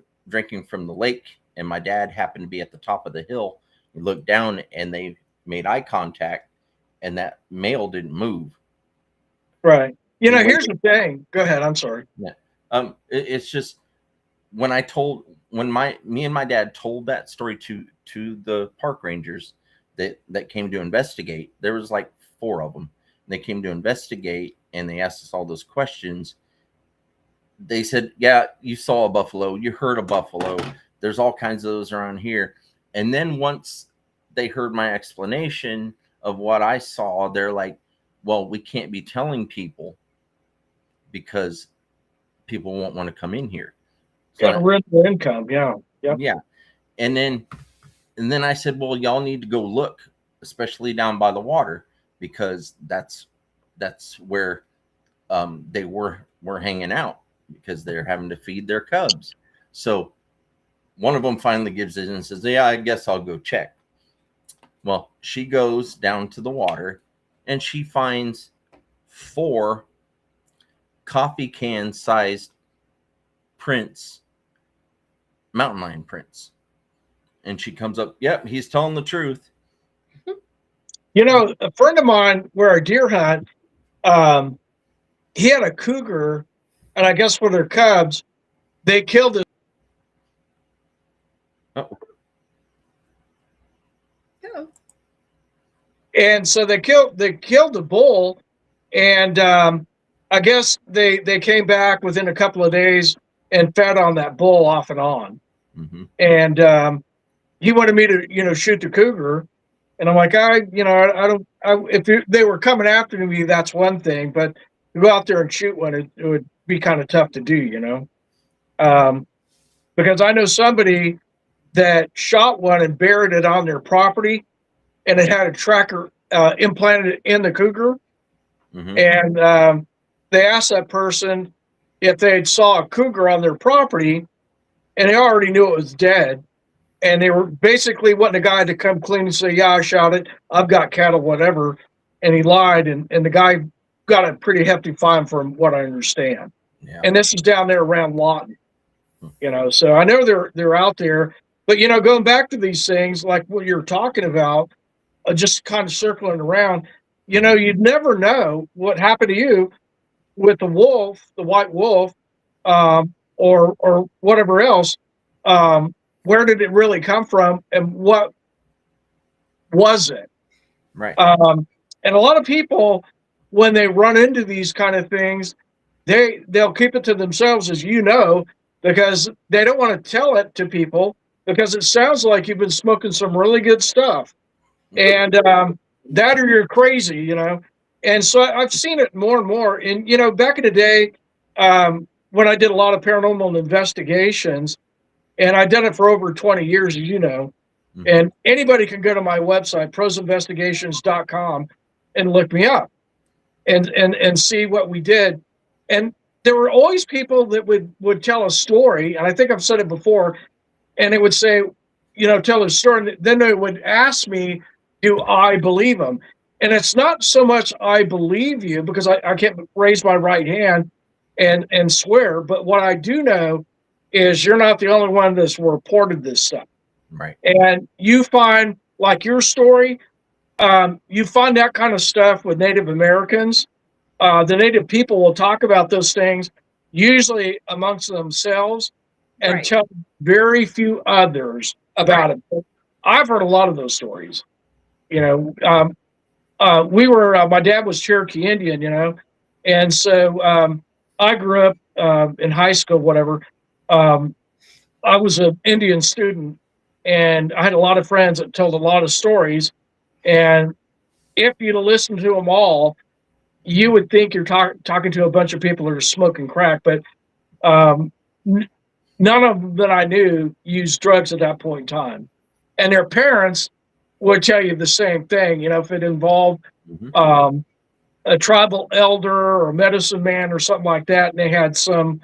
from the lake, and my dad happened to be at the top of the hill. He looked down, and they made eye contact, and that male didn't move. Right. Here's the thing. Go ahead. I'm sorry. Yeah. It's just when me and my dad told that story to the park rangers that came to investigate, there was like 4 of them. They came to investigate, and they asked us all those questions. They said, yeah, you saw a buffalo, you heard a buffalo, there's all kinds of those around here. And then once they heard my explanation of what I saw, they're like, well, we can't be telling people because people won't want to come in here. So rental income. Yeah. Yep. Yeah. And then I said, well, y'all need to go look, especially down by the water, because that's where they were hanging out, because they're having to feed their cubs. So one of them finally gives in and says, yeah, I guess I'll go check. Well, she goes down to the water, and she finds 4 coffee can sized prints, mountain lion prints. And she comes up, yep, he's telling the truth. You know, a friend of mine, where a deer hunt, he had a cougar, and I guess for their cubs, they killed it. Oh, Oh. And so they killed the bull, and I guess they came back within a couple of days and fed on that bull off and on. mhm. And he wanted me to shoot the cougar, and I'm like, I don't. They were coming after me, that's one thing, but to go out there and shoot one, it would be kind of tough to do, because I know somebody that shot one and buried it on their property, and it had a tracker implanted in the cougar. Mhm. And they asked that person if they saw a cougar on their property, and they already knew it was dead. And they were basically wanting the guy to come clean and say, "Yeah, I shot it. I've got cattle, whatever." And he lied, and the guy got a pretty hefty fine from what I understand. Yeah. And this is down there around Lawton. So I know they're out there. But going back to these things, like what you're talking about, just kind of circling around, you'd never know what happened to you with the wolf, the white wolf, or whatever else. Where did it really come from, and what was it? Right. And a lot of people, when they run into these kind of things, they'll keep it to themselves, as you know, because they don't want to tell it to people, because it sounds like you've been smoking some really good stuff, and that or you're crazy. And so I've seen it more and more. And back in the day, when I did a lot of paranormal investigations, and I've done it for over 20 years, as you know. Mhm. And anybody can go to my website, prosinvestigations.com, and look me up and see what we did. And there were always people that would tell a story, and I think I've said it before, and it would say, tell a story, and then they would ask me, do I believe them? And it's not so much I believe you, because I can't raise my right hand and swear, but what I do know is you're not the only one that's reported this stuff. Right. And you find, like your story, you find that kind of stuff with Native Americans. The Native people will talk about those things, usually amongst themselves, and Right. tell very few others about it. But I've heard a lot of those stories. My dad was Cherokee Indian, and so I grew up in high school, whatever. I was an Indian student, and I had a lot of friends that told a lot of stories. And if you'd listen to them all, you would think you're talking to a bunch of people that are smoking crack, but none of them that I knew used drugs at that point in time. And their parents would tell you the same thing. If it involved Mhm. a tribal elder or medicine man or something like that, and they had some,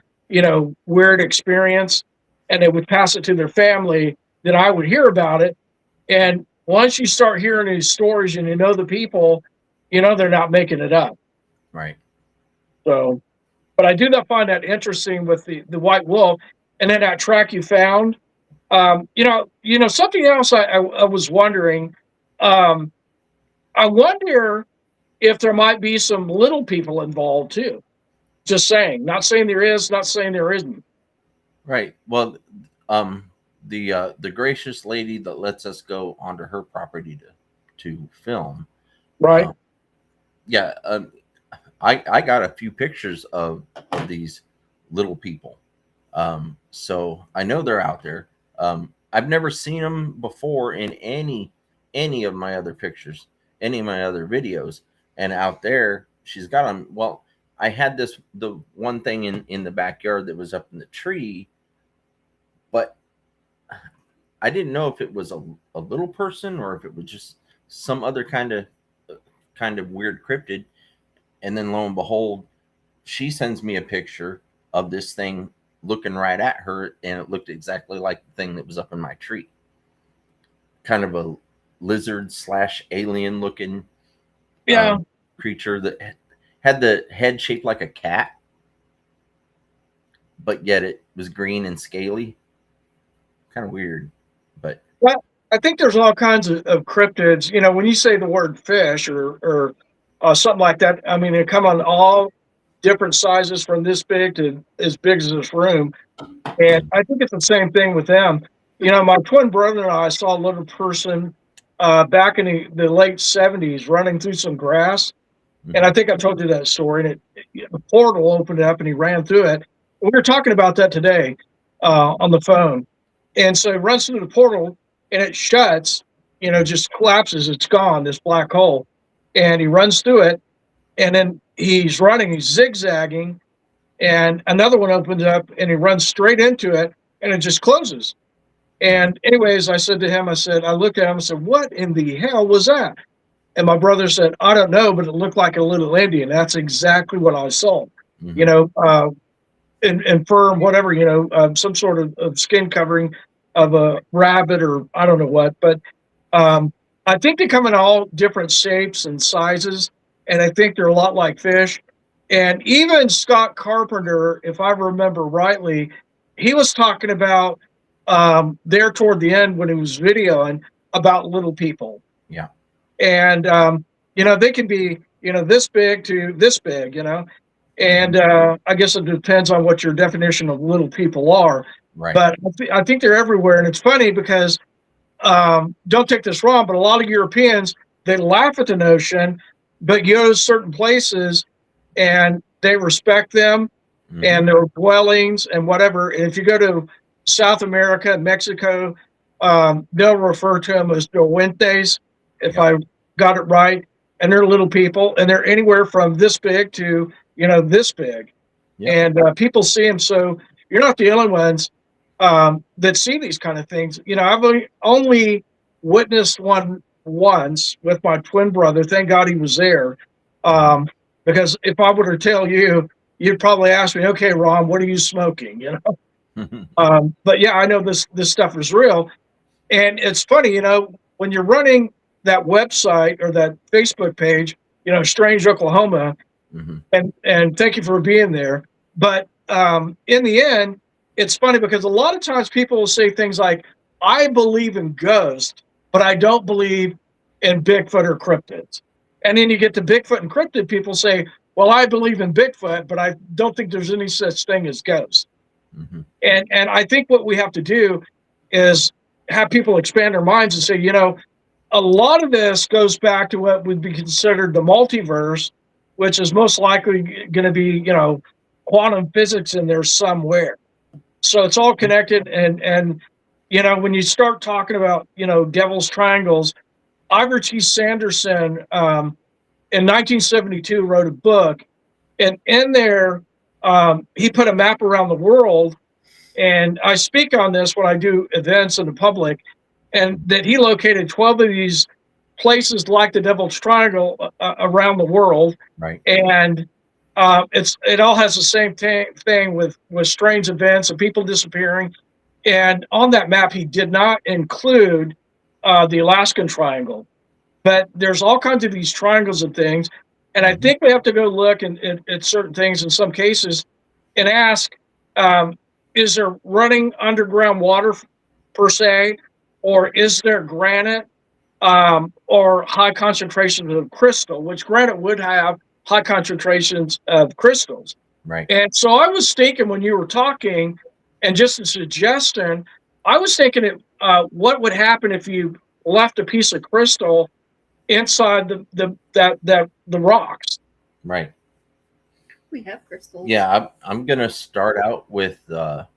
weird experience, and they would pass it to their family, then I would hear about it. And once you start hearing these stories and you know the people, they're not making it up. Right. So, but I do not find that interesting with the white wolf, and then that track you found. Something else I was wondering. I wonder if there might be some little people involved too. Just saying, not saying there is, not saying there isn't. Right. Well, the gracious lady that lets us go onto her property to film. Right. Yeah. I got a few pictures of these little people. So I know they're out there. I've never seen them before in any of my other pictures, any of my other videos. And out there, she's got them. Well, I had the one thing in the backyard that was up in the tree, but I didn't know if it was a little person or if it was just some other kind of weird cryptid. And then lo and behold, she sends me a picture of this thing looking right at her, and it looked exactly like the thing that was up in my tree. Kind of a lizard / alien looking Yeah. creature that had the head shaped like a cat, but yet it was green and scaly. Kind of weird, but Well, I think there's all kinds of cryptids. You know, when you say the word fish or something like that, I mean, they come on all different sizes from this big to as big as this room. And I think it's the same thing with them. You know, my twin brother and I saw a little person back in the late 70s running through some grass. And I think I told you that story. And the portal opened up and he ran through it. We were talking about that today on the phone. And so he runs through the portal and it shuts, you know, just collapses. It's gone, this black hole. And he runs through it. And then he's running, he's zigzagging. And another one opens up and he runs straight into it and it just closes. And anyways, I said to him, I looked at him and said, what in the hell was that? And my brother said, I don't know, but it looked like a little Indian. That's exactly what I saw. You know, in fur, whatever, you know, some sort of skin covering of a rabbit or I don't know what. But I think they come in all different shapes and sizes. And I think they're a lot like fish. And even Scott Carpenter, if I remember rightly, he was talking about there toward the end when he was videoing about little people. Yeah. And, you know, they can be, you know, this big to this big, you know, and I guess it depends on what your definition of little people are. Right. But I think they're everywhere. And it's funny because, don't take this wrong, but a lot of Europeans, they laugh at the notion, but you go to certain places and they respect them and their dwellings and whatever. And if you go to South America, Mexico, they'll refer to them as Doentes, if I got it right. And they're little people, and they're anywhere from this big to, you know, this big. And people see them. So you're not the only ones that see these kind of things. You know, I've only witnessed one once with my twin brother. Thank God he was there. Because if I were to tell you, you'd probably ask me, okay, Ron, what are you smoking? You know? But yeah, I know this stuff is real. And it's funny, you know, when you're running that website or that Facebook page, you know, Strange Oklahoma, and thank you for being there. But in the end, it's funny because a lot of times people will say things like, I believe in ghosts, but I don't believe in Bigfoot or cryptids. And then you get to Bigfoot and cryptid, people say, well, I believe in Bigfoot, but I don't think there's any such thing as ghosts. And I think what we have to do is have people expand their minds and say, you know, a lot of this goes back to what would be considered the multiverse, which is most likely going to be, you know, quantum physics in there somewhere. So it's all connected. And, you know, when you start talking about, you know, devil's triangles, Ivor T. Sanderson in 1972 wrote a book, and in there he put a map around the world. And I speak on this when I do events in the public, and that he located 12 of these places like the Devil's Triangle around the world. Right. And it all has the same thing with strange events and people disappearing. And on that map, he did not include the Alaskan Triangle. But there's all kinds of these triangles and things. And I think we have to go look at certain things in some cases and ask, is there running underground water per se, or is there granite or high concentrations of crystal, which granite would have high concentrations of crystals. Right. And so I was thinking when you were talking, and just a suggestion, I was thinking what would happen if you left a piece of crystal inside the rocks. Right. We have crystals. Yeah, I'm gonna start out with What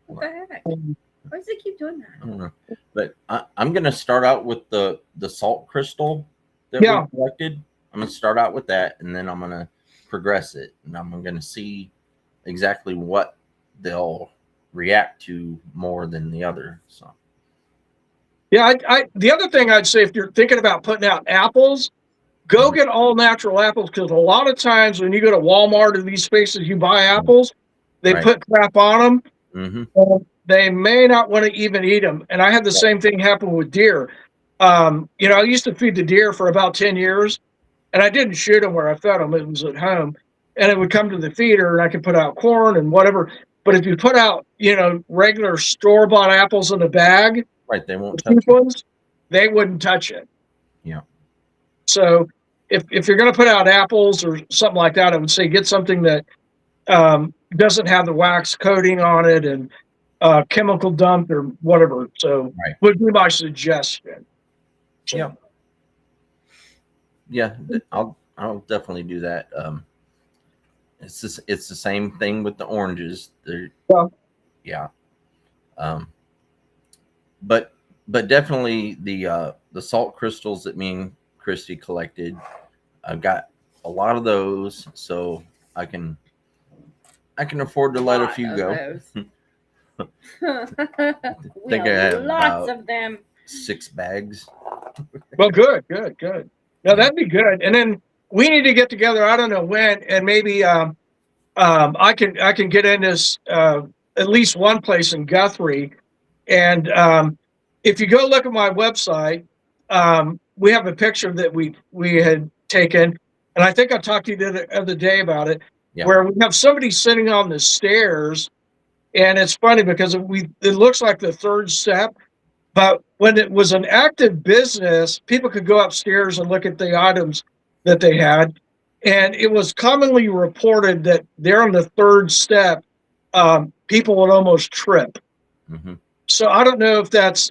the heck? Why does it keep doing that? I don't know, but I'm gonna start out with the salt crystal that Yeah. we collected. I'm gonna start out with that, and then I'm gonna progress it, and I'm gonna see exactly what they'll react to more than the other. So Yeah, the other thing I'd say, if you're thinking about putting out apples, go get all natural apples, because a lot of times when you go to Walmart or these spaces, you buy apples, they Right. put crap on them. Mm-hmm. They may not want to even eat them. And I had the same thing happen with deer. You know, I used to feed the deer for about 10 years. and I didn't shoot them where I fed them. It was at home, and it would come to the feeder, and I could put out corn and whatever. But if you put out, regular store-bought apples in a bag, Right. They won't the touch cheap it. ones, they wouldn't touch it. Yeah. So if you're going to put out apples or something like that, I would say get something that doesn't have the wax coating on it and chemical dumped or whatever. So Right. would be my suggestion. So, Yeah. Yeah. I'll definitely do that. It's the same thing with the oranges. They're, yeah. But definitely the salt crystals that me and Christy collected. I've got a lot of those, so I can afford to let a few go. We Think I have have lots about of them. 6 bags. Well, good. No, that'd be good. And then we need to get together. I don't know when, and maybe I can get in this at least one place in Guthrie. And if you go look at my website, we have a picture that we had taken, and I think I talked to you the other day about it, Yeah. where we have somebody sitting on the stairs, and it's funny because it looks like the third step, but when it was an active business, people could go upstairs and look at the items that they had, and it was commonly reported that there on the third step, people would almost trip. Mm-hmm. So I don't know if that's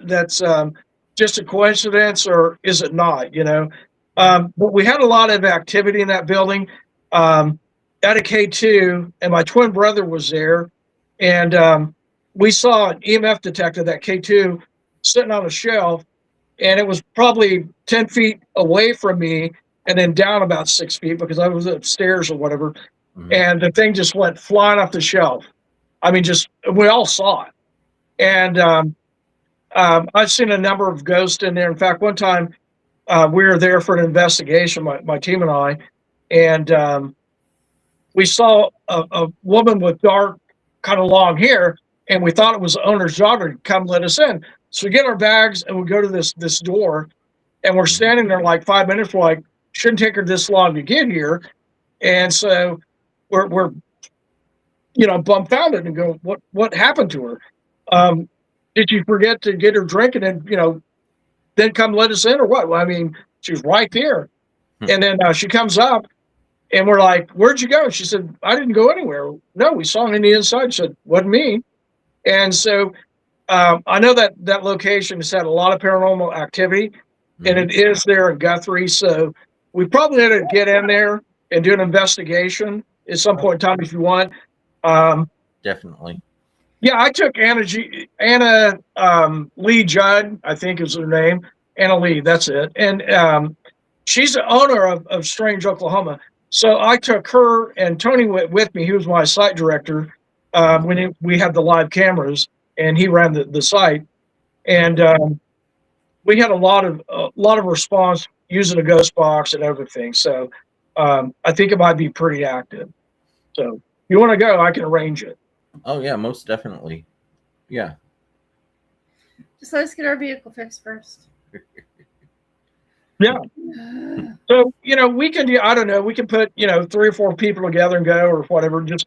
just a coincidence or is it not, but we had a lot of activity in that building at a K2, and my twin brother was there, and we saw an EMF detector, that K2, sitting on a shelf, and it was probably 10 feet away from me and then down about 6 feet because I was upstairs or whatever, Mm-hmm. and the thing just went flying off the shelf. I mean, we all saw it. And I've seen a number of ghosts in there. In fact, one time we were there for an investigation, my team and I, and we saw a woman with dark, kind of long hair, and we thought it was the owner's daughter to come let us in. So we get our bags and we go to this door, and we're standing there like 5 minutes. We're like, shouldn't take her this long to get here. And so we're dumbfounded and go, what happened to her? Did you forget to get her drink and then, then come let us in or what? Well, I mean, she was right there. And then she comes up and we're like, where'd you go? She said, I didn't go anywhere. No, we saw her in the inside. She said, wasn't me. And so I know that location has had a lot of paranormal activity, and it is there in Guthrie. So we probably had to get in there and do an investigation at some point in time if you want. Definitely. Yeah, I took Anna Lee Judd, I think is her name. Anna Lee, that's it. And she's the owner of Strange, Oklahoma. So I took her, and Tony went with me. He was my site director when we had the live cameras, and he ran the site. And we had a lot of response using a ghost box and everything. So I think it might be pretty active. So if you want to go, I can arrange it. Oh yeah, most definitely. Yeah. Just let us get our vehicle fixed first. Yeah. So, we can do, I don't know, we can put, 3 or 4 people together and go or whatever, just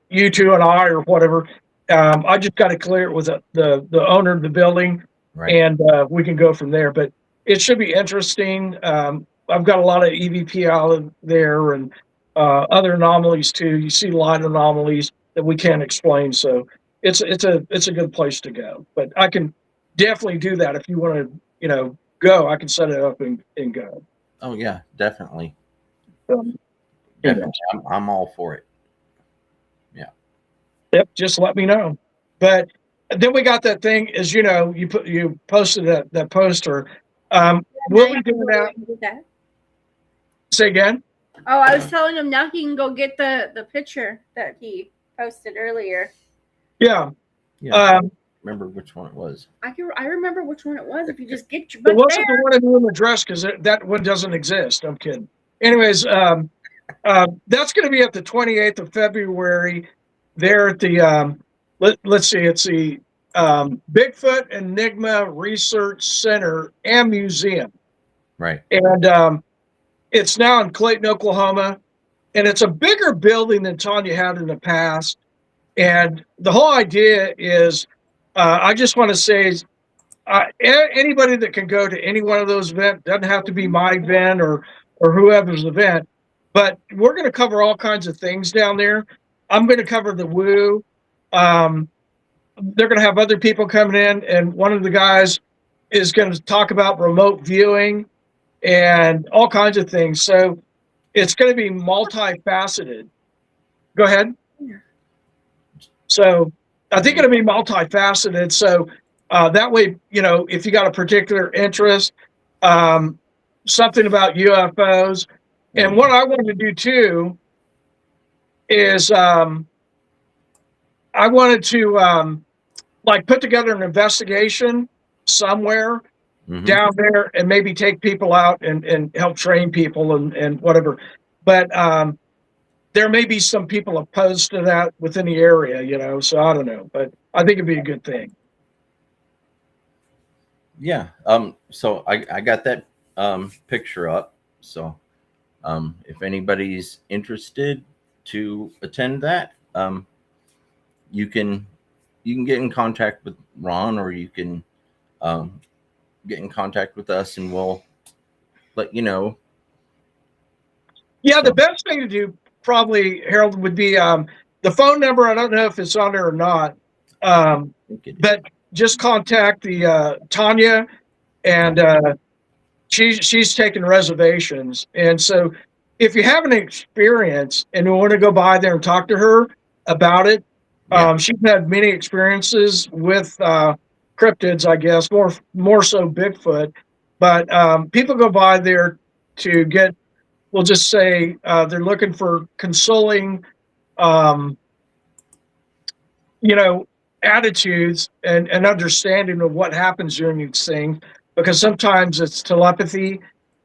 you two and I or whatever. I just got to clear it with the owner of the building, Right. and we can go from there. But it should be interesting. I've got a lot of EVP out there and other anomalies too. You see light anomalies that we can't explain. So it's a good place to go. But I can definitely do that if you want to, go. I can set it up and go. Oh yeah, definitely. Yeah. I'm all for it. Yeah. Yep. Just let me know. But then we got that thing is, you posted that poster. We'll be doing that. Say again. Oh, I was telling him now he can go get the picture that he posted earlier. Yeah. Yeah. Remember which one it was? I remember which one it was. If you just get your It butt wasn't there. the one in the room address because that one doesn't exist. I'm kidding. Anyways, that's going to be at the 28th of February there at the, let's see, it's the Bigfoot Enigma Research Center and Museum. Right. And It's now in Clayton, Oklahoma, and it's a bigger building than Tanya had in the past. And the whole idea is, I just want to say, anybody that can go to any one of those events, doesn't have to be my event or whoever's event, but we're going to cover all kinds of things down there. I'm going to cover the woo. They're going to have other people coming in, and one of the guys is going to talk about remote viewing and all kinds of things. So it's going to be multifaceted. Go ahead. So I think it'll be multifaceted. So that way, if you got a particular interest, something about UFOs, and what I wanted to do too is I wanted to like put together an investigation somewhere down there and maybe take people out and help train people and whatever. But there may be some people opposed to that within the area, so I don't know, but I think it'd be a good thing. Yeah. So I got that picture up. So if anybody's interested to attend that, you can get in contact with Ron, or you can get in contact with us, and we'll let you know. Yeah, so the best thing to do probably, Harold, would be the phone number. I don't know if it's on there or not, but just contact the Tanya, and she's taking reservations. And so if you have an experience and you want to go by there and talk to her about it, she's had many experiences with cryptids, I guess, more so Bigfoot. But people go by there to get, we'll just say, they're looking for consoling, attitudes and understanding of what happens during these things, because sometimes it's telepathy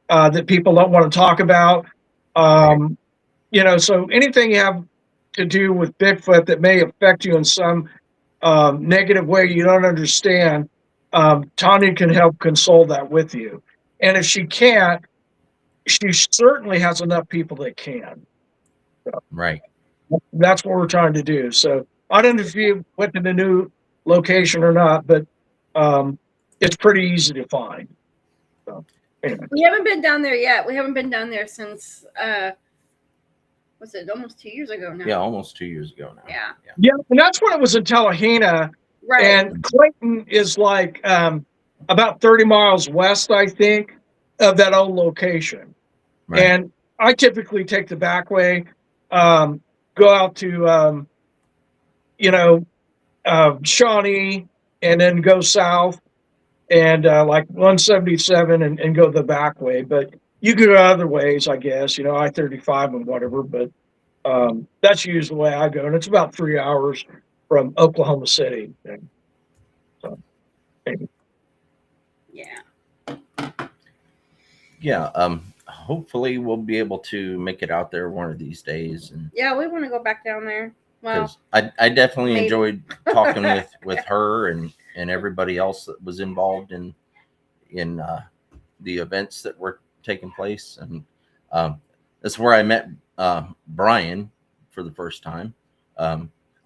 that people don't want to talk about. So anything you have to do with Bigfoot that may affect you in some negative way you don't understand, Tanya can help console that with you. And if she can't, she certainly has enough people that can. So right. That's what we're trying to do. So I don't know if you went to the new location or not, but it's pretty easy to find. So, anyway. We haven't been down there yet. We haven't been down there since, was it almost 2 years ago now? Yeah, almost 2 years ago now. Yeah, and that's when it was in Tallahena. right. And Clayton is like about 30 miles west, I think, of that old location. Right. And I typically take the back way, go out to, Shawnee, and then go south and like 177 and go the back way. But you can go other ways, I guess, I-35 and whatever. But that's usually the way I go. And it's about 3 hours from Oklahoma City. So, maybe. Yeah. Yeah. Hopefully we'll be able to make it out there one of these days. And yeah, we want to go back down there. Well, I definitely enjoyed talking with her and everybody else that was involved in the events that were taking place. And that's where I met Brian for the first time.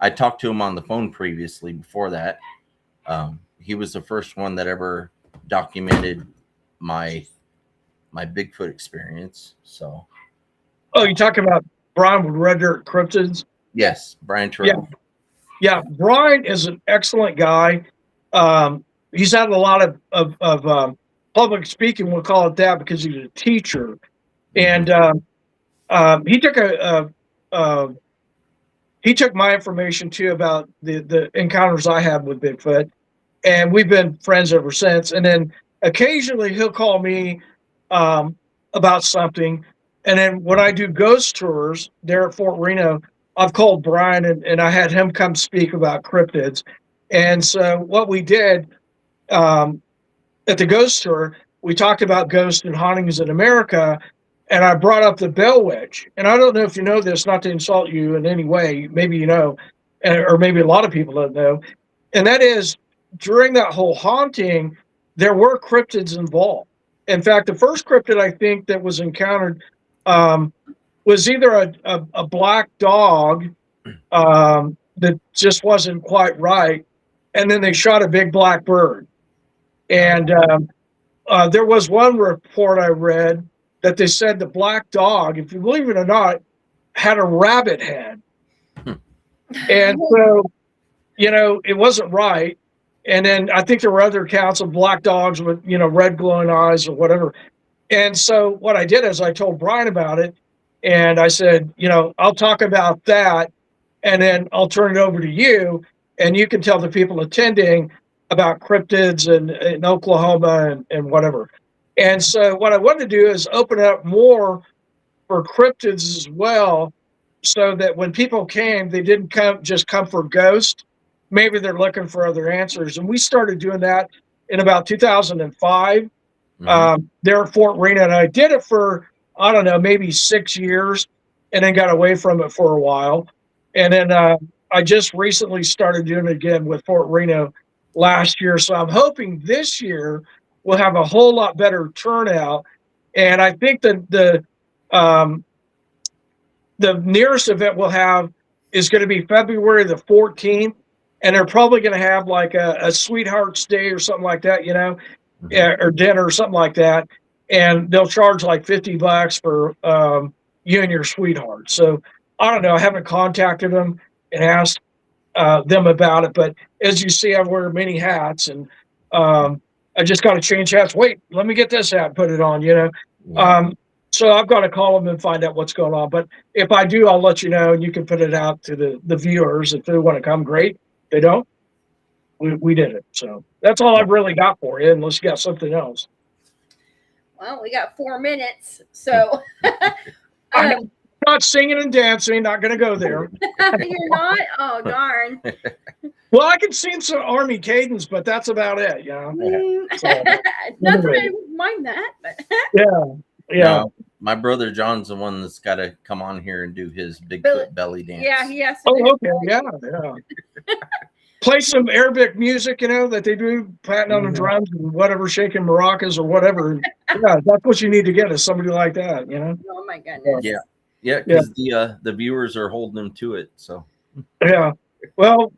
I talked to him on the phone previously before that. He was the first one that ever documented my Bigfoot experience. So, you're talking about Brian with Red Dirt Cryptids? Yes, Brian Terrell. Yeah, Brian is an excellent guy. He's had a lot of public speaking, we'll call it that, because he's a teacher. And he took my information too about the encounters I had with Bigfoot, and we've been friends ever since. And then occasionally he'll call me about something. And then when I do ghost tours there at Fort Reno, I've called Brian and I had him come speak about cryptids. And so what we did at the ghost tour, we talked about ghosts and hauntings in America, and I brought up the Bell Witch. And I don't know if you know this, not to insult you in any way, maybe you know, or maybe a lot of people don't know. And that is, during that whole haunting, there were cryptids involved. In fact, the first cryptid I think that was encountered was either a black dog that just wasn't quite right, and then they shot a big black bird. And there was one report I read that they said the black dog, if you believe it or not, had a rabbit head. And so, it wasn't right. And then I think there were other accounts of black dogs with, red glowing eyes or whatever. And so what I did is I told Brian about it, and I said, I'll talk about that, and then I'll turn it over to you, and you can tell the people attending about cryptids in Oklahoma and whatever. And so what I wanted to do is open up more for cryptids as well, so that when people came, they didn't come for ghosts. Maybe they're looking for other answers. And we started doing that in about 2005 there at Fort Reno. And I did it for, I don't know, maybe 6 years, and then got away from it for a while. And then I just recently started doing it again with Fort Reno last year. So I'm hoping this year we'll have a whole lot better turnout. And I think that the nearest event we'll have is going to be February the 14th. And they're probably going to have like a Sweethearts Day or something like that, or dinner or something like that. And they'll charge like $50 for you and your sweetheart. So I don't know. I haven't contacted them and asked them about it. But as you see, I wear many hats, and I just got to change hats. Wait, let me get this hat, put it on, Yeah. So I've got to call them and find out what's going on. But if I do, I'll let you know, and you can put it out to the viewers. If they want to come, great. If they don't, we did it. So that's all I've really got for you, unless you got something else. Well, we got 4 minutes, so I'm not singing and dancing. Not going to go there. you're not. Oh darn! Well, I can sing some Army cadence, but that's about it. So, Not that I mind that, but yeah. No, my brother John's the one that's got to come on here and do his Bigfoot belly dance. yeah, he has to. Oh, okay, yeah. Play some Arabic music, that they do, patting on the drums and whatever, shaking maracas or whatever. Yeah, that's what you need to get, is somebody like that, Oh my goodness! Yeah, because the viewers are holding them to it. So Yeah. Well,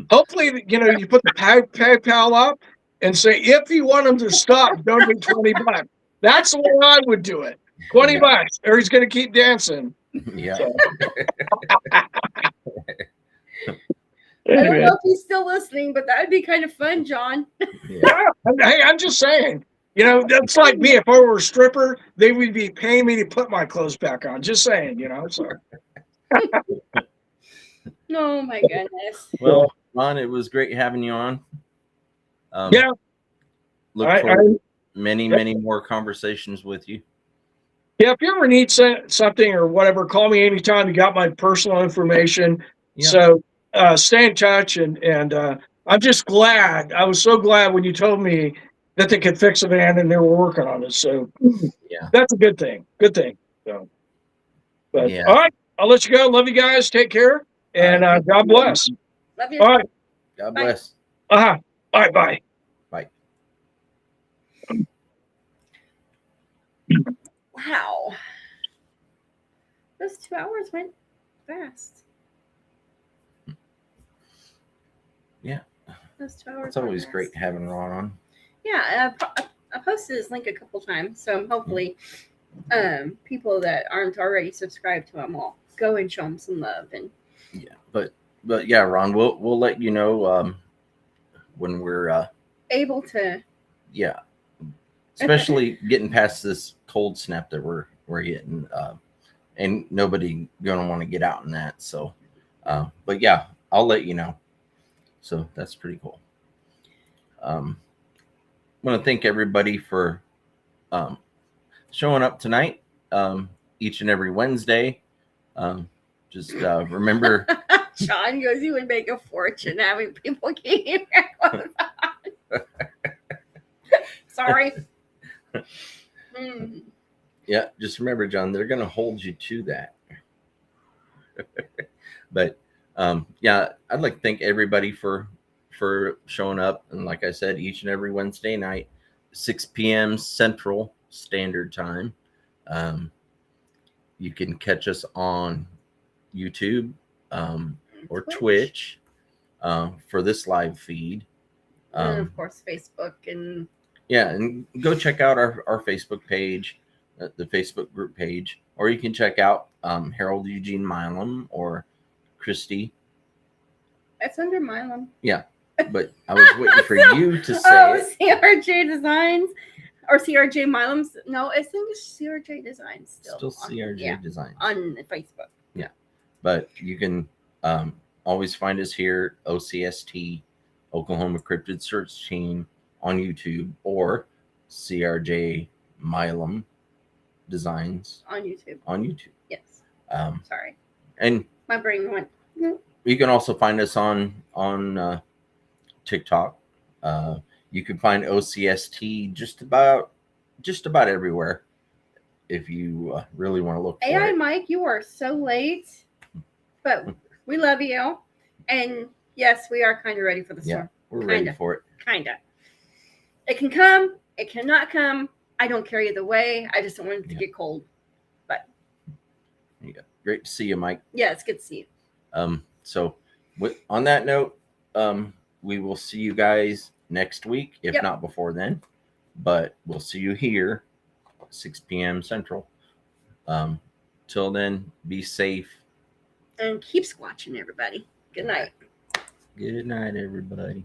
hopefully, you put the PayPal up and say, if you want them to stop, donate $20. That's the way I would do it. $20, or he's going to keep dancing. yeah. So. I don't know if he's still listening, but that would be kind of fun, John. Yeah. Hey, I'm just saying. That's like me. If I were a stripper, they would be paying me to put my clothes back on. Just saying, So. Oh my goodness! Well, Ron, it was great having you on. Yeah. Look forward to many more conversations with you. Yeah, if you ever need something or whatever, call me anytime. You got my personal information. Yeah. So stay in touch. And I'm just glad. I was so glad when you told me that they could fix a van and they were working on it. So yeah, that's a good thing. Good thing. So, but Yeah. all right, I'll let you go. Love you guys. Take care. And God bless. Love you. All right. God Bye. bless. All right. Bye. Bye. Wow, those 2 hours went fast. Yeah. Those 2 hours. It's always went great fast. having Ron on. Yeah, I posted his link a couple times, so hopefully, people that aren't already subscribed to him will go and show him some love. And Yeah, but yeah, Ron, we'll let you know when we're able to. Yeah, especially getting past this cold snap that we're getting, and nobody gonna want to get out in that. So, but yeah, I'll let you know. So that's pretty cool. I want to thank everybody for showing up tonight, each and every Wednesday. Just remember. Sean goes, "You would make a fortune having people keep your on." Sorry. Yeah, just remember, John, they're going to hold you to that. But yeah, I'd like to thank everybody for showing up. And like I said, each and every Wednesday night, 6 p.m. Central Standard Time. You can catch us on YouTube or Twitch for this live feed. And of course, Facebook and yeah, and go check out our Facebook page, the Facebook group page, or you can check out Harold Eugene Milam or Christy. it's under Milam. Yeah, but I was waiting for you to say it. CRJ Designs or CRJ Milam's. No, I think it's CRJ Designs still. CRJ Designs on Facebook. Yeah, but you can always find us here, O.C.S.T, Oklahoma Cryptid Search Team, on YouTube, or CRJ Milam Designs On YouTube. on YouTube. Yes. Um, Sorry. and My brain went. you can also find us on TikTok. You can find OCST just about everywhere if you really want to look for AI it. Mike, you are so late, but we love you. And yes, we are kind of ready for the storm. We're ready Kinda. for it. Kind of. It can come. It cannot come. I don't care either way. I just don't want it to get cold. Yeah. Great to see you, Mike. Yeah, it's good to see you. So on that note, we will see you guys next week, if Yep. not before then. But we'll see you here, 6 p.m. Central. Till then, be safe. And keep squatching, everybody. Good night. Good night, everybody.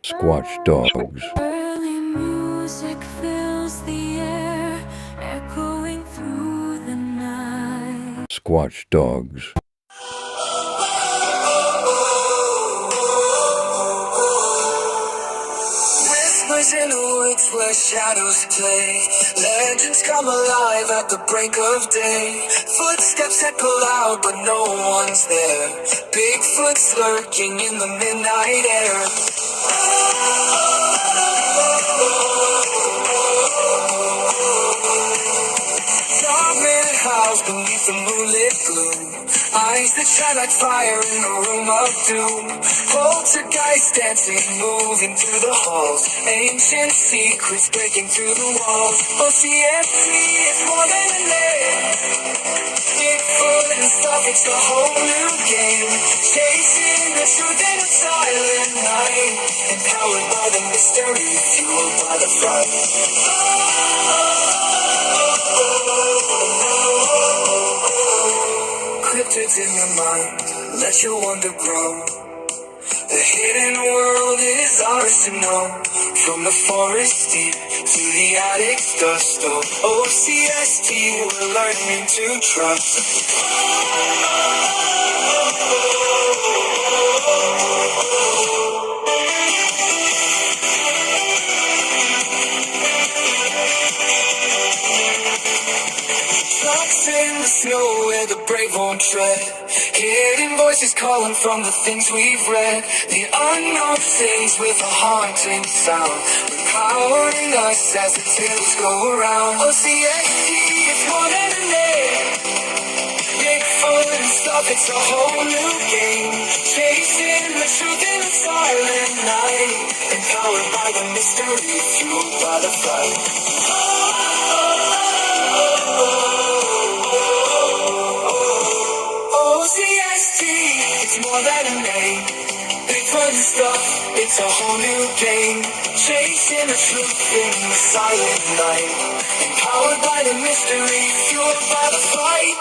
Squatch dogs. Early music fills the air, echoing through the night. Squatch dogs. Whispers in the woods where shadows play. Legends come alive at the break of day. Footsteps echo loud, but no one's there. Bigfoot's lurking in the midnight air. Dark house beneath the moonlit gloom. Eyes that shine like fire in a room of doom. Poltergeist dancing, moving through the halls. Ancient secrets breaking through the walls. O.C.S.T is more than a name. Bigfoot and stuff, it's a whole new game. Chasing the truth in a silent night. Empowered by the mystery, fueled by the fright. Cryptids in your mind, let your wonder grow. The hidden world is ours to know. From the forest deep to the attic's dust. Oh, O.C.S.T, we're learning to trust. Tracks in the snow where the brave won't tread. Hidden voices calling from the things we've read. The unknown things with a haunting sound, empowering us as the tales go around. O.C.S.T is more than a name. Bigfoot and stuff, it's a whole new game. Chasing the truth in a silent night. Empowered by the mystery, fueled by the fight. O.C.S.T, it's more than a name. Bigfoot and stuff, it's a whole new game. Chasing the truth in the silent night. Empowered by the mystery, fueled by the fight.